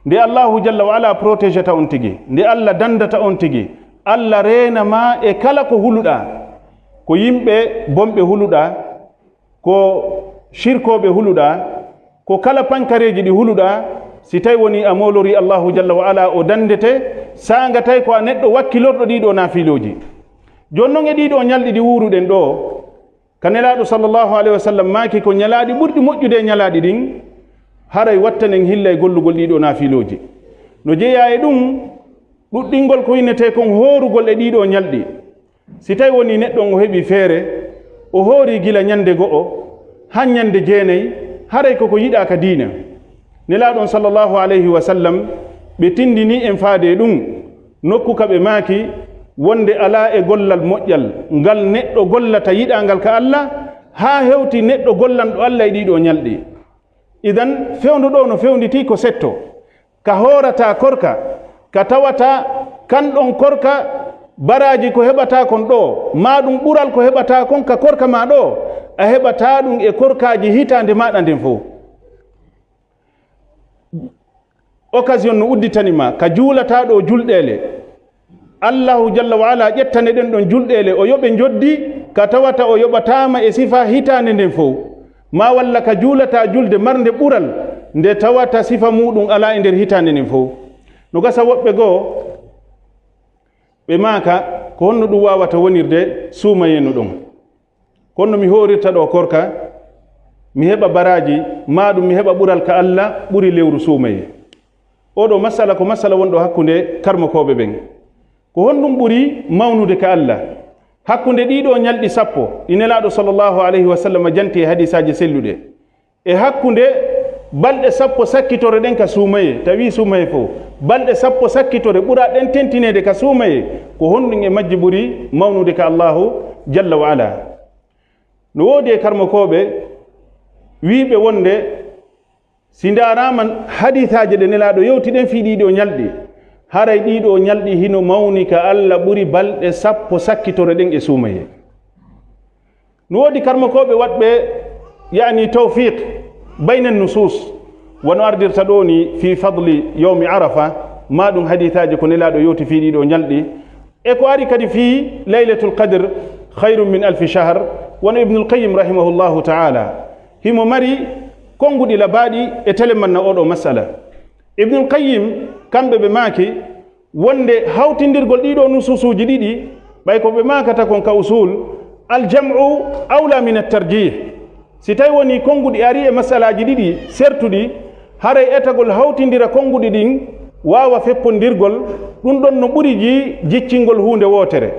nde Allahu jalla wa ala protégeta on tigi, nde Allah dandata on tigi, Allah reena ma e kala ko huluɗa, ko yimɓe bomɓe huluɗa, ko shirkoɓe huluɗa, ko kala pankareji ɗi huluɗa, si tawi woni a molori Allahu jalla wa ala o dandete sanga tawi ko a neɗɗo wakkilorɗo ɗiɗo naafiloji. jonnon e ɗiɗo ñalɗi ɗi wuruɗen ɗo ka nelaɗo sallllahu alayhi wa sallam maaki ko ñalaaɗi ɓurɗi moƴƴude e ñalaaɗi ɗin haray wattanen hilla e gollugol ɗiɗo naafiloji. no jeeya e ɗum ɗuɗɗingol ko winnete kon hoorugol e ɗiɗo ñalɗi. si tawi woni neɗɗon o heɓi feere o hoori gila ñande go'o han ñande jeenayi haray koko yiɗa ka diina. nelaɗon sallllahu alayhi wa sallam ɓe tindini en faade ɗum nokku ka ɓe maaki wonde ala e gollal moƴƴal ngal neɗɗo gollata yiɗangal ka Allah ha hewti neɗɗo gollanɗo Allah e ɗiɗo ñalɗi. idan fewndu ɗo no fewnditi ko setto ka horata korka, ka tawata kanɗon korka baraji ko heɓata kon ɗo ma ɗum ɓural ko heɓata kon ka korka ma ɗo a heɓata ɗum e korkaji hitande maɗa nden fof. occasion no udditanima ka juulata ɗo julɗele, Allahu jalla wa ala ƴettane ɗen ɗon julɗele o yoɓe joddi ka tawata o yoɓatama e sifa hitande nden fof, ma walla ka juulata julde marde ɓural nde tawata sifa muɗum ala e nder hitande nden fof. no gasa woɓɓe goo ɓe maaka ko honno ɗum wawata wonirde suumayeno ɗon, kono mi horirta ɗo korka mi heɓa baraji maɗum mi heɓa ɓural ka Allah ɓuri lewru suumaye. oɗo masala ko masala wonɗo hakkunde karmokoɓe ɓen, ko honɗum ɓuri mawnude ka Allah hakkunde ɗiɗo ñalɗi sappo ɗi nelaɗo sallllahu alayhi wa sallam janti e hadisaji selluɗe, e hakkunde balɗe sappo sakkitore ɗen ka suumaye, tawi suumaye fof balɗe sappo sakkitore ɓura ɗen tentinede ka suumaye, ko honɗum e majji ɓuri mawnude ka Allahu jalla wa ala. no woodi e karmokoɓe wiɓe wonde si ndaraman hadithaji ɗe nelaɗo yewtiɗen fi ɗiɗo ñalɗi, haray ɗiɗo ñalɗi hino mawni ka Allah ɓuri balɗe sappo sakkitore ɗen e suumaye. no woodi karmokoɓe waɗɓe yani tawfiq bayna nusus wono ardirta ɗo ni fi fadli yawmi arafa ma ɗum hadithaji ko nelaɗo yewti fi ɗiɗo ñalɗi, e ko ari kadi fi laylatul qadr khayrum min alfi shahr. wono ibnul qayyim rahimahullahu taala himo mari konguɗi labaɗi e telemanna oɗo masala. ibnul qayyim kamɓe ɓe maaki wonde hawtindirgol ɗiɗo nususuji ɗiɗi ɓay ko ɓe makata kon ka usul aljam'u awla min attarjih. si tawi woni konguɗi ari e masalaji ɗiɗi sertuɗi haray etagol hawtindira konguɗi ɗin wawa feppondirgol, ɗum ɗon no ɓuri jiccingol hunde wotere.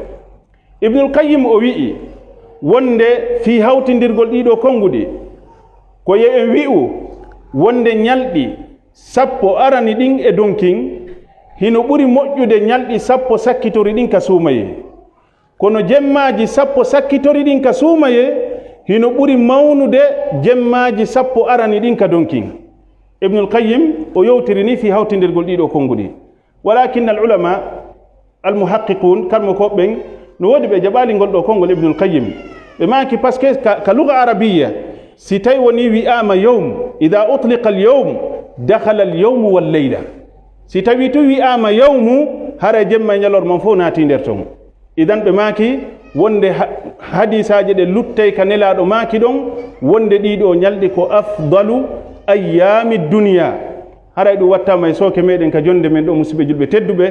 ibnul qayyim o wi'i wonde fi hawtindirgol ɗiɗo konguɗi ko ye en wi'u wonde ñalɗi sappo arani ɗin e donkin hino ɓuri moƴƴude ñalɗi sappo sakkitori ɗin ka suumaye, kono jemmaji sappo sakkitori ɗin ka suumaye hino ɓuri mawnude jemmaji sappo arani ɗin ka donkin. ibnul qayyim o yewtiri ni fi hawtindirgol ɗiɗo konguɗi. walakin al ulama almuhaqiqun kamɓe koɓɓen no woodi ɓe jaɓali ngol ɗo konngol ibnul qayyim ɓe maki par ce que ka luga arabiya si tawi woni wi'ama yawm ida utliqa al yawm dakhala al yawmu wal leyla si tawi to wi'ama yawmu hara jemma e ñalorma fof naati nder ton idan ɓe maki wonde hadisaji ɗe luttay ka nelaɗo maki ɗon wonde ɗiɗo ñalɗi ko afdalu ayami dunia haray ɗum wattama e sooke meɗen ka jonde men ɗo musidɓe julɓe tedduɓe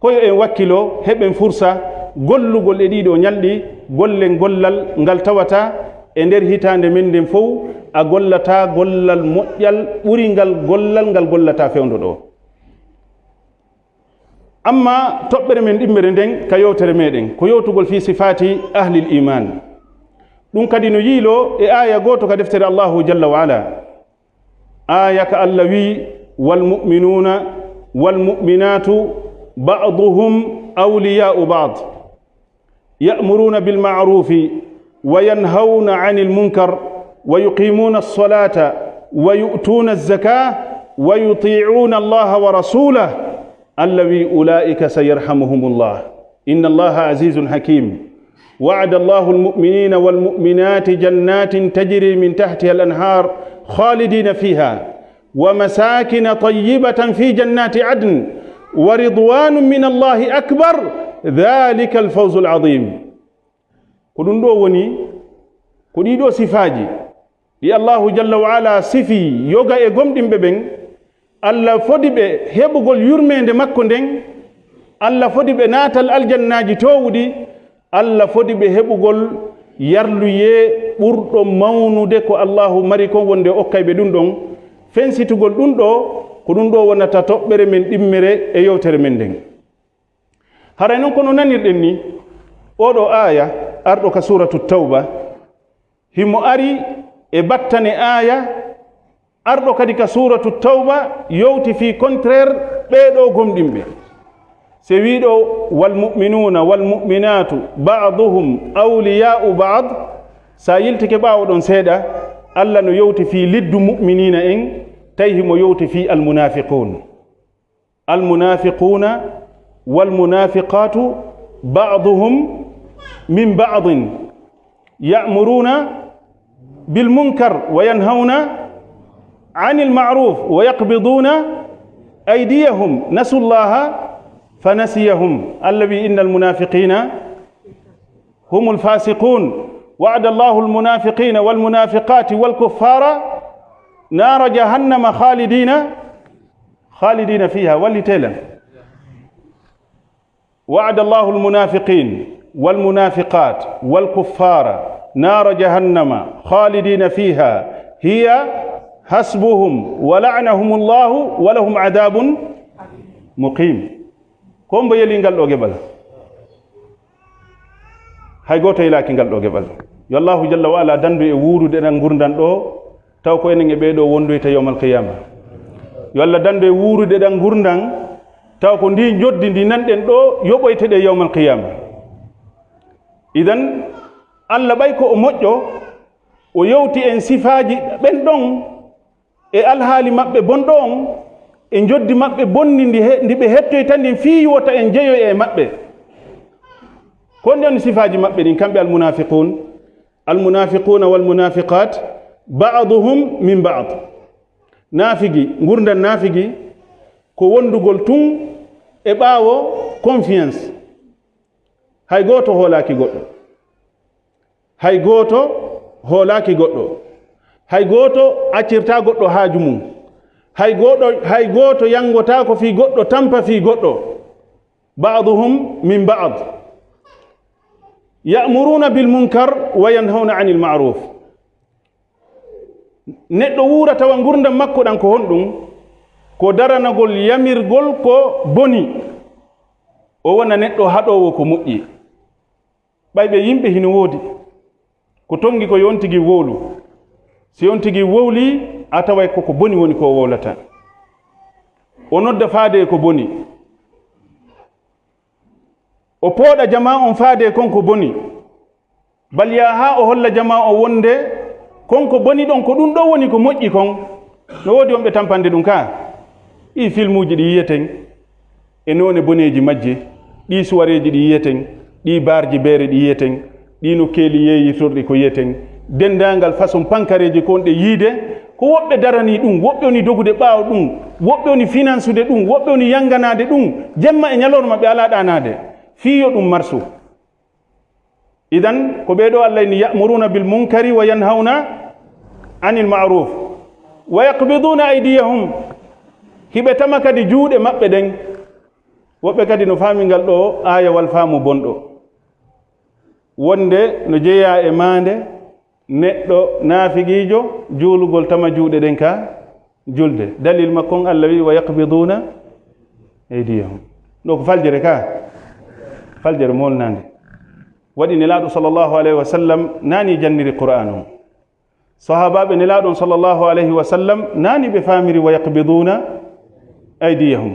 koyo en wakkilo heɓen fursa gollugol e ɗiɗo ñalɗi gollen gollal ngal tawata e nder hitande men nden fof a gollata gollal moƴƴal ɓuri ngal gollal ngal gollata fewndo ɗo amma toɓɓere men ɗimmere nden ka yewtere meɗen ko yewtugol fi sifati ahlil iman ɗum kadi no yiilo e aya goto ka deftere allahu jalla wa ala aya ka allah wi walmuminuna walmuminatu baduhum awliyau bad ya'muruna bilma'rufi wa yanhawna 'anil munkar wa yuqimuna as-salata wa yu'tuna az-zakah wa yuti'una allaha wa rasulahu الذي أولئك سيرحمهم الله إن الله عزيز حكيم وعد الله المؤمنين والمؤمنات جنات تجري من تحتها الأنهار خالدين فيها ومساكن طيبة في جنات عدن ورضوان من الله أكبر ذلك الفوز العظيم قلن دو وني قلن دو صفاجي يا الله جل وعلا صفي يوغا إغم دم ببن Allah fodi ɓe heɓugol yurmede makko nden Allah fodi ɓe natal aljannaji towɗi Allah fodi ɓe heɓugol yarluye ɓurɗo mawnude ko Allahu mari kon wonde okkay ɓe ɗum ɗon fensitugol ɗum ɗo ko ɗum ɗo wonata toɓɓere men ɗimmere e yewtere men nden haray noon kono nanirɗen ni oɗo aya arɗo ka suratu tawba himo ari e battane aya arɗo kadi ka suratu tawba yowti fi contraire ɓeɗo gomɗinɓe se wiɗo walmuminuna walmuminatu baduhum awliyau bad sa yiltike ɓawo ɗon seeɗa allah no yowti fi liddu muminina en tawi himo yowti fi almunafiquna walmunafiqatu baduhum min badin ya'muruna bilmunkar wa yanhawna عن المعروف ويقبضون أيديهم نسوا الله فنسيهم الذي إن المنافقين هم الفاسقون وعد الله المنافقين والمنافقات والكفار نار جهنم خالدين فيها ولتلا وعد الله المنافقين والمنافقات والكفار نار جهنم خالدين فيها هي حسبهم ولعنهم الله ولهم عذاب مقيم كم بيلي نقال له قبل هاي قوتا إلاكي نقال له قبل يالله جل وعلا دندو يوورو دنا نغرندان دو taw ko enen e ɓeeɗo wondoyta yawmal qiyama yo Allah dande wuurude ɗan gurdam taw ko ndi joddi ndi nanɗen ɗo yoɓoyteɗe yawmal qiyama idan Allah ɓay ko o moƴƴo o yewti en sifaji ɓen ɗon e alhaali maɓɓe bonɗo on e joddi maɓɓe bonni ndi ɓe hettoyta ndin fii wota en jeyoy e maɓɓe ko nden sifaji maɓɓe ɗin kamɓe almunafiquna walmunafiqat ba'duhum min ba'd nafigi gurdan nafigi ko wondugol tun e ɓaawo confiance hay goto hoolaki goɗɗo hay goto hoolaki goɗɗo hay goto accirta goɗɗo haaju mum hay goto yangota ko fi goɗɗo tampa fi goɗɗo ba'duhum min ba'd ya'muruna bil munkar wa yanhauna 'anil ma'ruf neɗɗo wuura tawa gurdam makko ɗan ko honɗum ko daranagol yamirgol ko boni o wona neɗɗo haɗowo ko moƴƴi ɓayɓe yimɓe hino woodi ko tongi ko yon tigi wowlu si yon tigi wowli a taway koko boni woni ko wowlata o nodda faade ko boni o pooɗa jama on faade konko boni bal ya ha o holla jama o wonde konko boni ɗon ko ɗum ɗo woni ko moƴƴi kon no woodi on ɓe tampande ɗum ka i filmuji ɗi yiyeten e none boneji majje ɗi suwareji ɗi yiyeten ɗi barji beere ɗi yiyeten ɗino keeli yeeyitorɗi ko yiyeten dendagal façon pankareji ko ɗe yiide ko woɓɓe darani ɗum woɓɓe woni dogude ɓaawo ɗum woɓɓe woni finansude ɗum woɓɓe woni yanganade ɗum jemma e ñalorma ɓe ala ɗanade fiyo ɗum marsu idan ko ɓeeɗo allah ni ya'muruna bil munkari wa yanhauna anil ma'ruf wa yaqbiduna aydiyahum hiɓe tama kadi juuɗe maɓɓe ɗen woɓɓe kadi no faamingal ɗo aya wal faamu bonɗo wonde no jeeya e maande neɗɗo naafigiijo juulugol tama juuɗe ɗen ka julde dalil makkon allah wi wa yaqbiduna aydiyahum ɗo ko faljere ka faljere molnande waɗi nelaaɗo sallllahu alayhi wa sallam naani janniri qur'an o sahabaɓe nelaaɗon sallllahu alayhi wa sallam naani ɓe faamiri wa yaqbiduna aydiyahum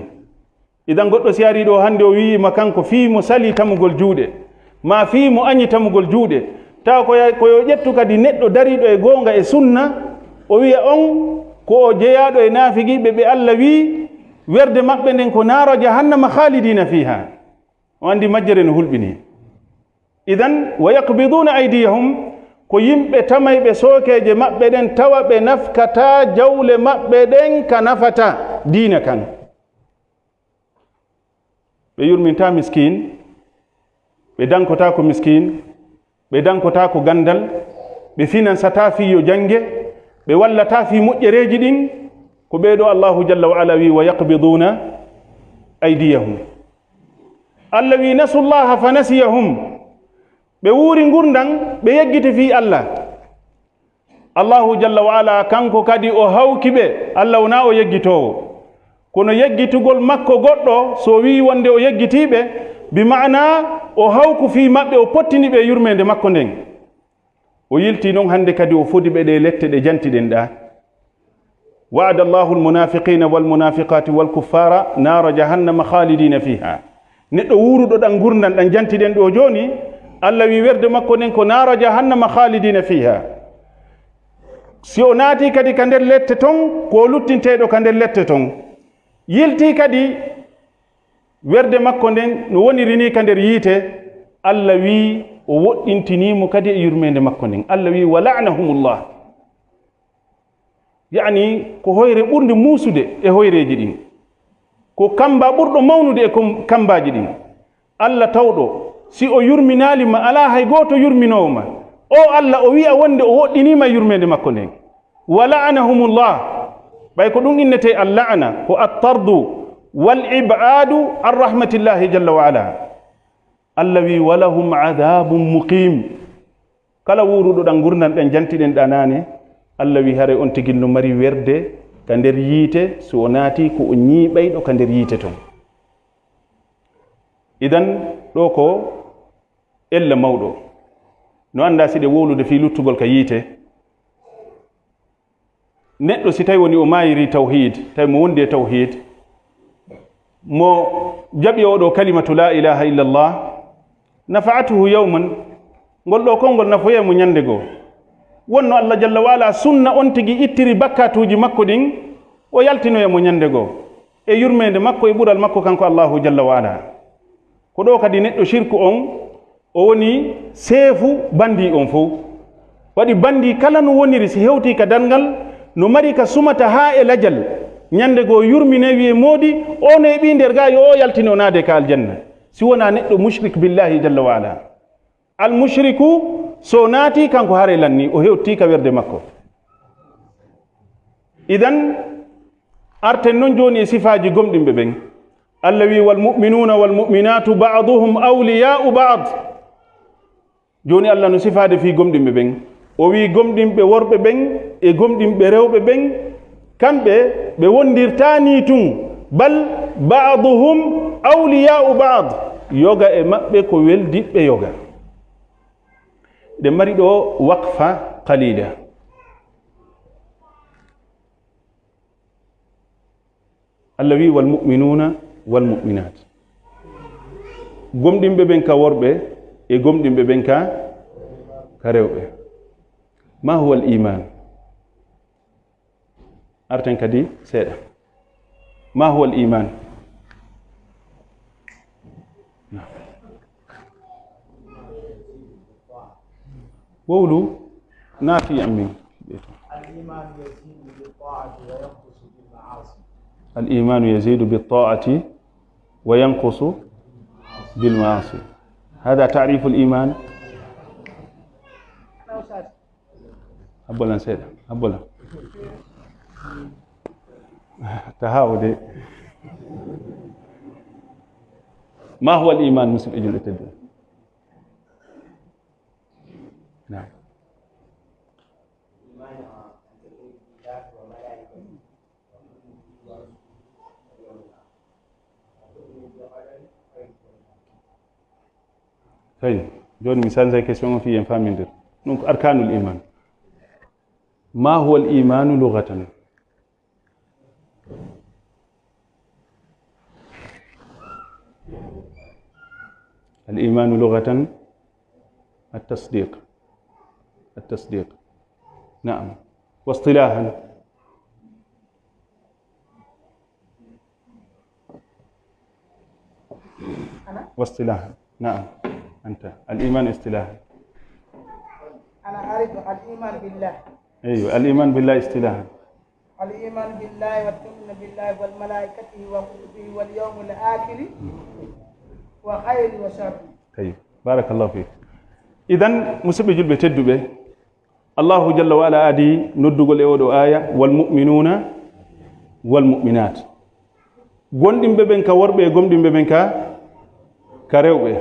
idan goɗɗo si ari ɗo hannde o wiima kanko fiimo sali tamugol juuɗe ma fiimo añi tamugol juuɗe taw koyo ƴettu kadi neɗɗo dariɗo e goonga e sunna o wiya on ko o jeyaɗo e naafigiɓe ɓe allah wi werde maɓɓe nden ko naaro jahannama khalidina fiha o andi majjere no hulɓini idan wa yaqbiduna aydiyahum ko yimɓe tamayɓe sookeje maɓɓe ɗen tawa ɓe nafkata jawle maɓɓe ɗen ka nafata diina kan ɓe yurminta miskin ɓe dankota ko miskin ɓe dankota ko gandal ɓe finansata fiyo jange ɓe wallata fi moƴƴereji ɗin ko ɓeeɗo allahu jalla wa ala wi wa yaqbiduna aydiyahum allah wi nasullaha fa nasiyahum ɓe wuuri gurdan ɓe yeggiti fi allah allahu jalla wa ala kanko kadi o hawki ɓe allah wona o yeggitowo kono yeggitugol makko goɗɗo so wi wonde o yeggitiɓe bi mana o hawku fi maɓɓe o pottini ɓe yurmede makko nden o yilti noon hande kadi o fodi ɓe ɗe lette ɗe jantiɗen ɗa wa'ada allahu almunafiqina walmunafiqati walkuffara nara jahannama khalidina fiha neɗɗo wuruɗo ɗan gurdan ɗan jantiɗen ɗo joni allah wi werde makko nden ko nara jahannama khalidina fiha si o naati kadi ka nder lette ton ko luttinteɗo ka nder lette ton yilti kadi werde makko nden no woniri ni ka nder yiite allah wi o woɗɗintinimo kadi e yurmede makko nden allah wi wa la'nahumullah yani ko hoyre ɓurde muusude e hoyreji ɗin ko kamba ɓurɗo mawnude e kambaji ɗin allah tawɗo si o yurminalima ala hay goto yurminowoma o allah o wi'a wonde o woɗɗinima yurmede makko nden wa la'nahumullah ɓay ko ɗum innete alla'na ko attardu wal ibadu an rahmatillahi jalla wa ala allah wi walahum adabum muqim kala wuruɗo ɗan gurdan ɗen jantiɗen ɗanane allah wi hare on tigil no mari werde ka nder yiite so o naati ko o ñiiɓayɗo ka nder yiite ton idan ɗo ko ella mawɗo no anda siɗe wowlude fi luttugol ka yiite neɗɗo si tawi woni o mayiri tawhid tawi mo wondi e tawhid mo jaɓi oɗo kalimatu la ilaha illallah nafa'atuhu yawman ngol ɗo konngol nafoyemo ñande goo wonno allah jalla wa ala sunna on tigi ittiri bakkatuji makko ɗin o yaltinoyemo ñande goo e yurmede makko e ɓural makko kanko allahu jalla wa ala ko ɗo kadi neɗɗo shirku on o woni seefu bandi on fof waɗi bandi kala no woniri si hewti ka dangal no mari ka sumata ha e lajal ñande goo yurmine wiye moodi ono e ɓi nder ga yo o yaltino naade ka aljanna si wona neɗɗo mushrik billahi jalla wa ala al mushriku so naati kanko hare lanni o hewti ka werde makko idan arten noon joni e sifaji gomɗimɓe ɓen allah wi wal mu'minuna wal mu'minatu ba'duhum awliya'u ba'd joni allah no sifade fi gomɗimɓe ɓen o wi gomɗimɓe worɓe ɓen e gomɗimɓe rewɓe ɓen kamɓe ɓe wondirtani tun bal ba'duhum awliya'u ba'd yoga e maɓɓe ko weldiɓɓe yoga ɗe mari ɗo waqfa qalila allah wi wal mu'minuna wal mu'minat gomɗimɓe ɓen ka worɓe e gomɗimɓe ɓen ka rewɓe ma huwa al iman arten kadi seeɗa ma huwa al iman wowlu naati ammin الإيمان يزيد بالطاعة وينقص بالمعاصي هذا تعريف الإيمان أبولا سيدة أبولا تهاودي ما هو الإيمان مثل أجل التدبير نعم طيب جون مثال زي كيسيون في ينفهم دونك أركان الإيمان ما هو الإيمان لغة الإيمان لغة التصديق نعم واصطلاحا نعم أنت الإيمان اصطلاحا أنا أعرف الإيمان بالله أيوة الإيمان بالله اصطلاحا الإيمان بالله والتؤمن بالله والملائكته وكتبه واليوم الآخر وخير وشر. طيب بارك الله فيك. إذن مسبب جلب تدبه الله جل وعلا أدي ندقل أودو آية والمؤمنون والمؤمنات gondim be ben ka worbe gomdim be ben ka rewbe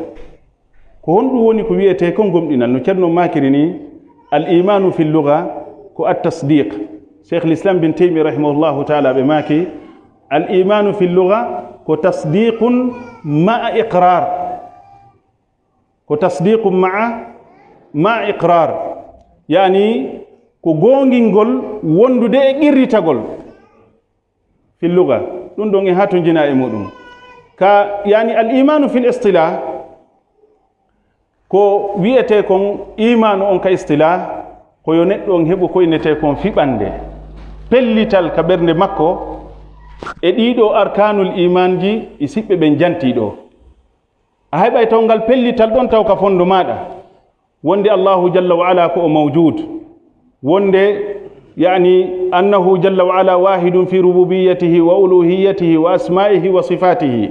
ko hondu woni ko wiete kon gomdinal no cerno makiri ni al imanu fil lugha ko at tasdiq Sheikh al-Islam bin Taymiyyah rahimahullahu ta'ala be maki al imanu fil lugha ko tasdiqun ma'a iqrar ko tasdiqun ma'a iqrar yani ko gongingol wondude e qirritagol fil lugha dun don e hato jina e mudum ka yani al imanu fil istilah ko wiete kon imanu on ka istilah ko yo neddo on hebo ko inete kon fibande pellital ka bernde makko e dido arkanul imanji e sibbe ben jantido a haybay tawngal pellital don taw ka fondo mada wonde Allah jalla wa ala ko mawjud wonde يعني أنه جل وعلا واحد في ربوبيته وألوهيته وأسمائه وصفاته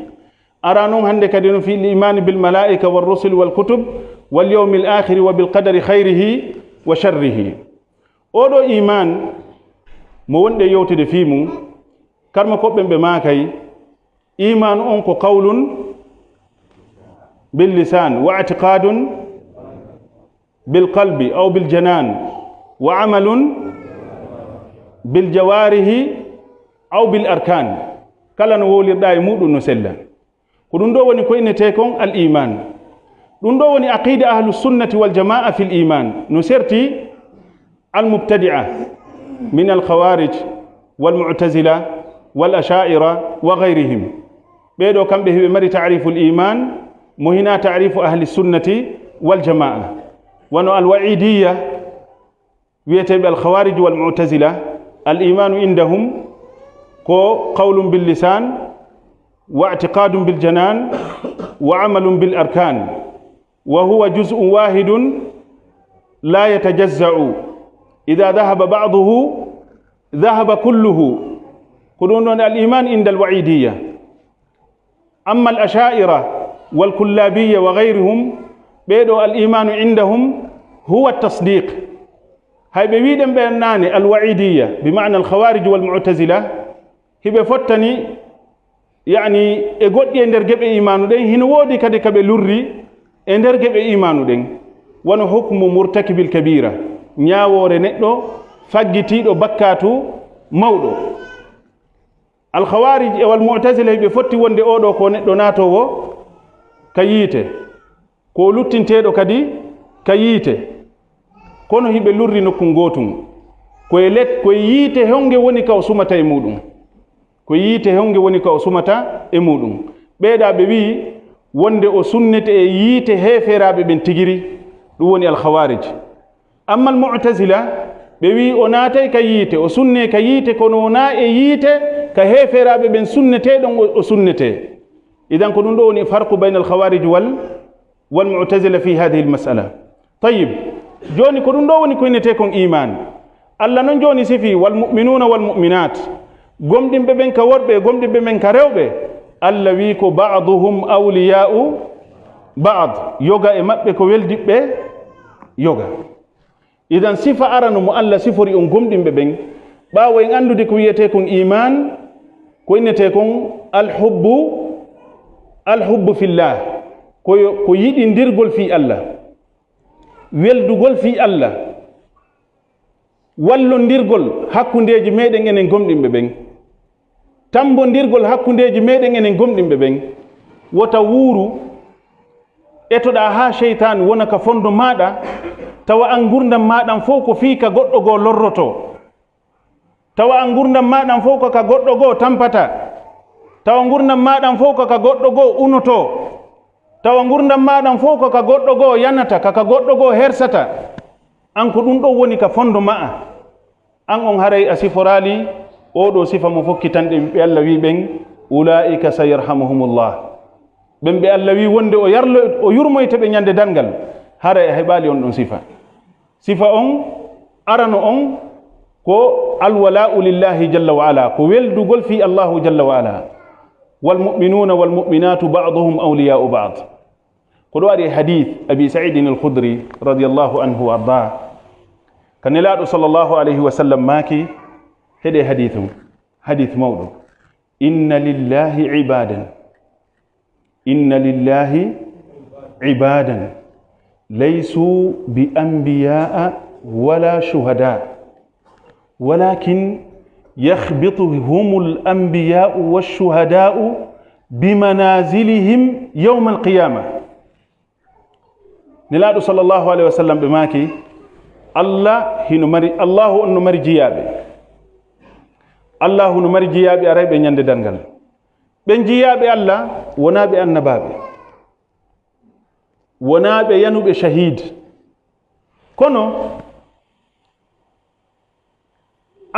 أرانهم هندك دين في الإيمان بالملائكة والرسل والكتب واليوم الآخر وبالقدر خيره وشره أولو إيمان موند يوتد فيمو كرم كوبن بماكي إيمان أنكو قول باللسان واعتقاد بالقلب أو بالجنان وعمل بالجوارح أو بالأركان كلا نقول داي مودو نسلا كدون دو وني كوين تيكون الإيمان دون دو وني عقيدة أهل السنة والجماعة في الإيمان نسرتي المبتدعة من الخوارج والمعتزلة والأشاعرة وغيرهم بيدو كم به بمري تعريف الإيمان مهنا تعريف أهل السنة والجماعة ونو الوعيدية ويتبع الخوارج والمعتزلة الإيمان عندهم قول باللسان واعتقاد بالجنان وعمل بالأركان وهو جزء واحد لا يتجزأ إذا ذهب بعضه ذهب كله قلون الإيمان عند الوعيدية أما الأشاعرة والكلابية وغيرهم بيدو الإيمان عندهم هو التصديق هاي بيدن بيناني الوعيدية بمعنى الخوارج والمعتزلة هي بفتني يعني اغود يندرجب ايمانو دين هنا ودي كدي كبه لوري اندرجب ايمانو دين وانا حكم مرتكب الكبيرة نياوore neddo faggitido bakkatu mawdo الخوارج والمعتزلة be fotti wonde odo ko neddo natowo kayite ko luttintedo kadi kayite kono hibe lurri nokku gotum ko let ko yite honge woni ka sumata e mudum ko yite honge woni ka sumata e mudum beeda be wi wonde o sunnete e yite heferabe ben tigiri dum woni al khawarij amma al mu'tazila be wi o natay ka yite o sunne ka yite kono na e yite ka heferabe ben sunnete don o sunnete إذن كنون دوني فرق بين الخوارج والمعتزلة في هذه المسألة. طيب جوني كنون دوني كوين تيكون إيمان الله نجوني سفي والمؤمنون والمؤمنات قم دم ببن كوربه قم دم ببن كروبه الله ويكو بعضهم أولياء بعض يوغا إمبه كويل دبه يوغا. إذن صفة أرانو مؤلا صفري قم دم ببن باوين أندو دي كوية تيكون إيمان كوين تيكون الحب في الله كو يدي نديرغول في الله weldugol fi Allah wallondirgol hakkundeji meɗen enen gomɗinɓe ɓen tambondirgol hakkundeji meɗen enen gomɗinɓe ɓen wota wuuru etoɗa ha cheytan wona ka fondo maɗa tawa an gurdam maɗan fof ko fii ka goɗɗo goo lorroto tawa an gurdam maɗan fof ko ka goɗɗo goo tampata tawa gurdam maɗan fof ko ka goɗɗo goo unoto tawa gurdam maɗan fof ko ka goɗɗo goo yanata kaka goɗɗo goo hersata an ko ɗum ɗo woni ka fondo ma'a an on haray a siforali oɗo sifa mo fokkitanɗe ɓe Allah wi ɓen ulaika sayarhamuhumullah ɓen ɓe Allah wi wonde o yurmoyta ɓe ñande dangal haray a heɓali on ɗon sifa on arano on ko alwala'u lillahi jalla wa ala ko weldugol fi Allahu jalla wa ala walmu'minuna walmu'minatu ba'duhum awliya'u ba'd قد واري حديث أبي سعيد الخدري رضي الله عنه وأرضاه كان لا صلى الله عليه وسلم ماكي هذا حديث موضوع إن لله عبادا ليسوا بأنبياء ولا شهداء ولكن يخبطهم الأنبياء والشهداء بمنازلهم يوم القيامة نلادو صلى الله عليه وسلم بماكي الله أنو مري جيابي الله أنو مري جيابي أرأي بن يند دنگل بن جيابي الله ونابي النبابي ونابي ينوب شهيد كونو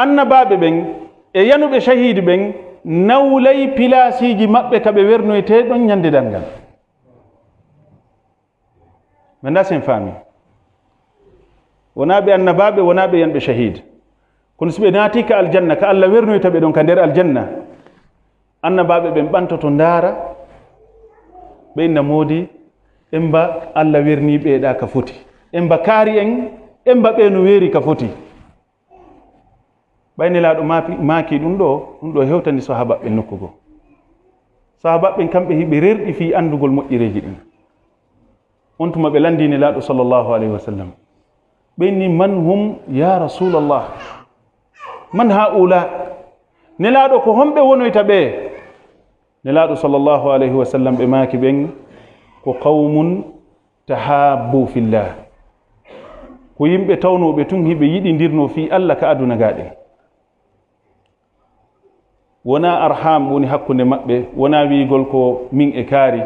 النبابي بن ينوب شهيد بن نولي بلاسيجي مبه كبه ورنو يتدون يند دنگل من الناس فامي ونابي النبابي ونابي ينبي شهيد كن سبناتي كالجنة كالله ورنو يتبدون كندير الجنة النبابي بن بانتو تندارا بين مودي إمبا الله ورني بيدا كفوتي إمبا كاري إمبا بينو ويري كفوتي بين لا ماكي دوندو هيوتاني صحابة بن نكوغو صحابة بن كم بيرير في أندوغول مؤيريجي أنتم بلندي نلاد صلى الله عليه وسلم بيني من هم يا رسول الله من هؤلاء نلاد كهم بونو يتبه نلاد صلى الله عليه وسلم بماك بين قوم تحابوا في الله كويم بتونو بتنهي بيدي نديرنو في الله كأدونا قادي ونا أرحام وني حقو نمأبه ونا ويقول كو من إكاري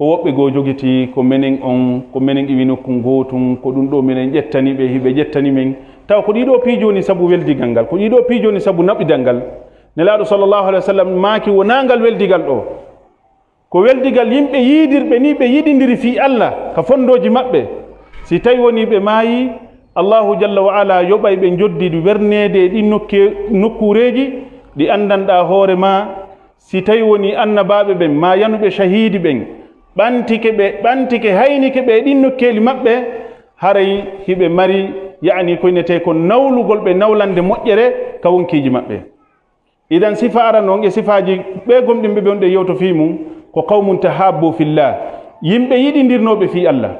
ko wobbe go jogiti ko menen iwino ko gotum ko dum do menen jettani be hibe jettani men taw ko dido pijoni sabu weldigal ngal ko dido pijoni sabu nabidangal nelaado sallallahu alaihi wasallam maaki wonangal weldigal do ko weldigal yimbe yidirbe ni be yidindiri fi Allah ka fondoji mabbe si tay woni be maayi Allahu jalla wa ala yobay be joddi du wernede di nokkureji di andanda hoore ma si tay woni annababe ben ma yanube shahidi ben bantike haynike ɓe ɗin nokkeli maɓɓe haray hiɓe mari yani koynete ko nawlugol ɓe nawlande moƴƴere ka wonkiji maɓɓe idan sifa ara noon e sifaji ɓe gomɗinɓe ɓe on ɗe yewto fi mum ko qawmun tahabbu fillah yimɓe yiɗidirnoɓe fi Allah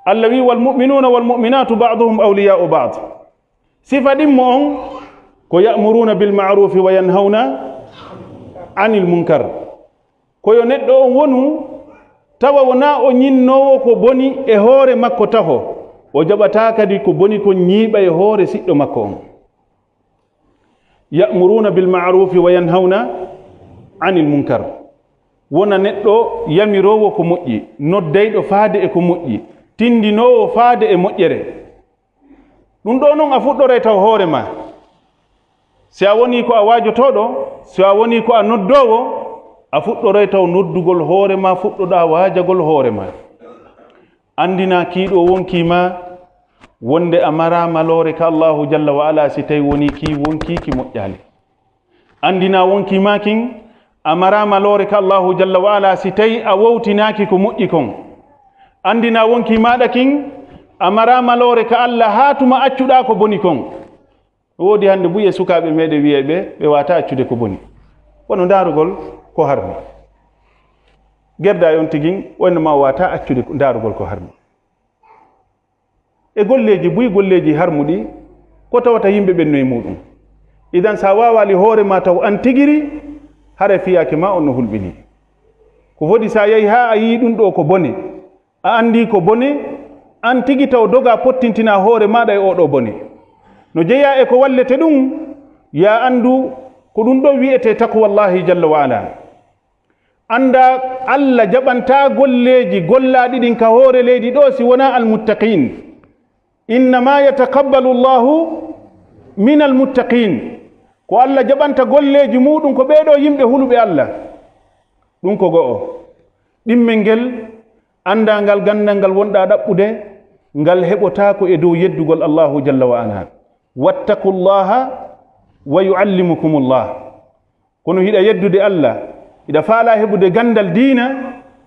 Allah wi walmuminuna walmuminatu baduhum awliya'u bad sifa ɗimmo on ko ya'muruna bilma'rufi wa yanhawna anil munkar koyo neɗɗo on wonu tawa wona o ñinnowo ko boni e hoore makko taho o jaɓata kadi ko boni ko ñiiɓa e hoore siɗɗo makko on ya'muruna bilma'rufi wa yanhawna anil munkar wona neɗɗo yamirowo ko moƴƴi noddayɗo faade e ko moƴƴi tindinowo faade e moƴƴere ɗum ɗo noon a fuɗɗore taw hoore ma si a woni ko a waajotoɗo si a woni ko a noddowo a fuɗɗoray taw noddugol hoore ma fuɗɗoɗa waajagol hoore ma andina kiiɗo wonkima wonde a mara malore ka Allahu jalla wa ala si tawi woni ki wonkiki moƴƴali andina wonkima kin a mara malore ka Allahu jalla wa ala si tawi a wowtinaki ko moƴƴi kon andina wonki maɗa kin a mara malore ka Allah hatuma accuɗa ko boni kon woodi hande buye sukaɓe meɗe wiyeɓe ɓe wata accude ko boni wono darugol ko harmi gerda on tigin wonnoma wata accude darugol ko harmi e golleji buyi golleji harmuɗi ko tawata yimɓe ɓennoye muɗum idan sa wawali hoore ma taw an tigiri hara fiyake ma on no hulɓini ko foti sa yehi ha a yi ɗum ɗo ko bone a andi ko bone an tigi taw doga pottintina hoore maɗa e oɗo bone no jeeya e ko wallete ɗum ya andu ko ɗum ɗo wiyete taqwallahi jalla wa ala anda Allah jaɓanta golleji gollaɗi ɗin ka hoore leydi ɗo si wona almuttaqin innama yataqabbalu llahu min almuttaqin ko Allah jaɓanta golleji muɗum ko ɓeɗo yimɓe huluɓe Allah ɗum ko go'o ɗimmel ngel anda ngal gandal ngal wonɗa ɗaɓɓude ngal heɓotako e dow yeddugol Allahu jalla wa ala wattaqullaha wa yuallimukumullah kono hiɗa yeddude Allah hiɗa faala heɓude gandal diina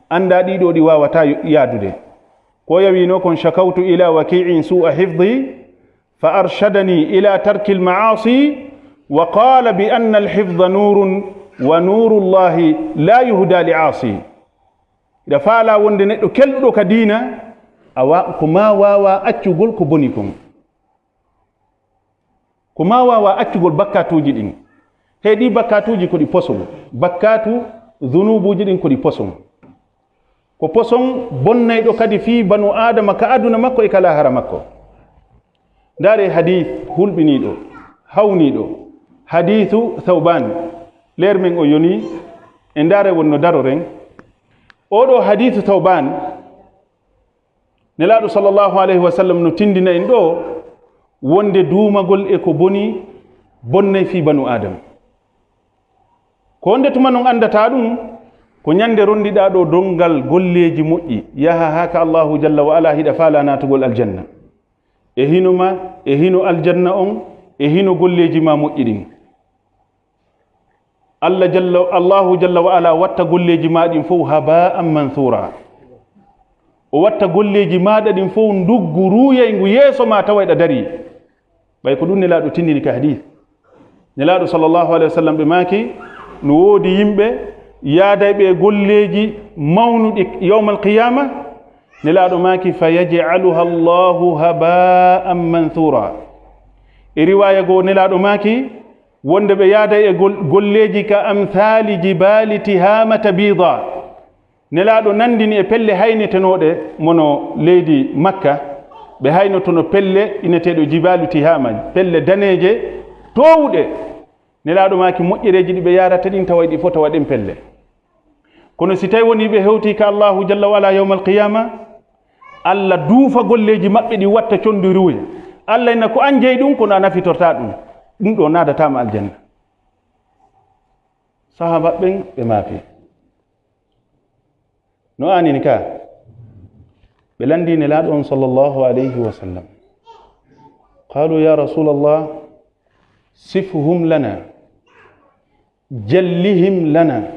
anda ɗiɗo ɗi wawata yaadude ko yawino kon shakawtu ila waki'in su'a hifdhi fa arshadani ila tarki almaasi wa qala bi anna alhifdha nurun wa nuru llahi la yuhda li aasi hiɗa faala wonde neɗɗo kelɗuɗo ka diina ko ma wawa accugol ko boni kon ko ma wawa accugol bakkatuji ɗin heeɗi bakkatuji ko ɗi poson bakkatu dhunubuji ɗin ko ɗi poson ko poson bonnayɗo kadi fi banu adama ka aduna makko e ka lahara makko ndaare hadith hulɓiniɗo hawniɗo hadithu thawban leer men o yoni e ndaare wonno daroren oɗo hadithu thawban nelaɗo sallllahu alayhi wa sallam no tindina en ɗo wonde duumagol e ko boni bonnay fi banu adama ko wonde tuma non andata ɗum ko ñande rondiɗa ɗo dongal golleji moƴƴi yaha haka Allahu jalla wa ala hiɗa faala natugol aljanna e hinoma e hino aljanna on e hino golleji ma moƴƴi ɗin Allahu jalla wa ala watta golleji ma ɗin fof haba'an manthura o watta golleji maɗa ɗin fof nduggu ruuyayngu yeeso ma tawayɗa dari ɓay ko ɗum nelaɗo tindini ka hadith nelaɗo sallllahu alayhi wa sallam ɓe maaki no woodi yimɓe yaadayɓe golleji mawnuɗi yawma alqiyama nelaɗo maaki fa yaj'aluha allahu haba'an manthura e riwaya goo nelaɗo maaki wonde ɓe yaaday e golleji ka amthali jibali tihamata bida nelaɗo nandini e pelle haynetenoɗe mono leydi makka ɓe haynotono pelle ineteɗo jibalu tihama pelle daneje towɗe nelaɗo maki moƴƴereji ɗi ɓe yarata ɗin tawa ɗi fof tawa ɗen pelle kono si tawi woni ɓe hewti ka Allahu jalla wa ala yawma alqiyama Allah duufa golleji maɓɓe ɗi watta condi ruya Allah ina ko an jeyi ɗum kono a nafitorta ɗum ɗum ɗo nadatama aljanna sahaba ɓen ɓe maafi no anini ka ɓe landi nelaɗo on sallllahu alayhi wa sallam qalu ya rasulallah sifhum lana جلهم لنا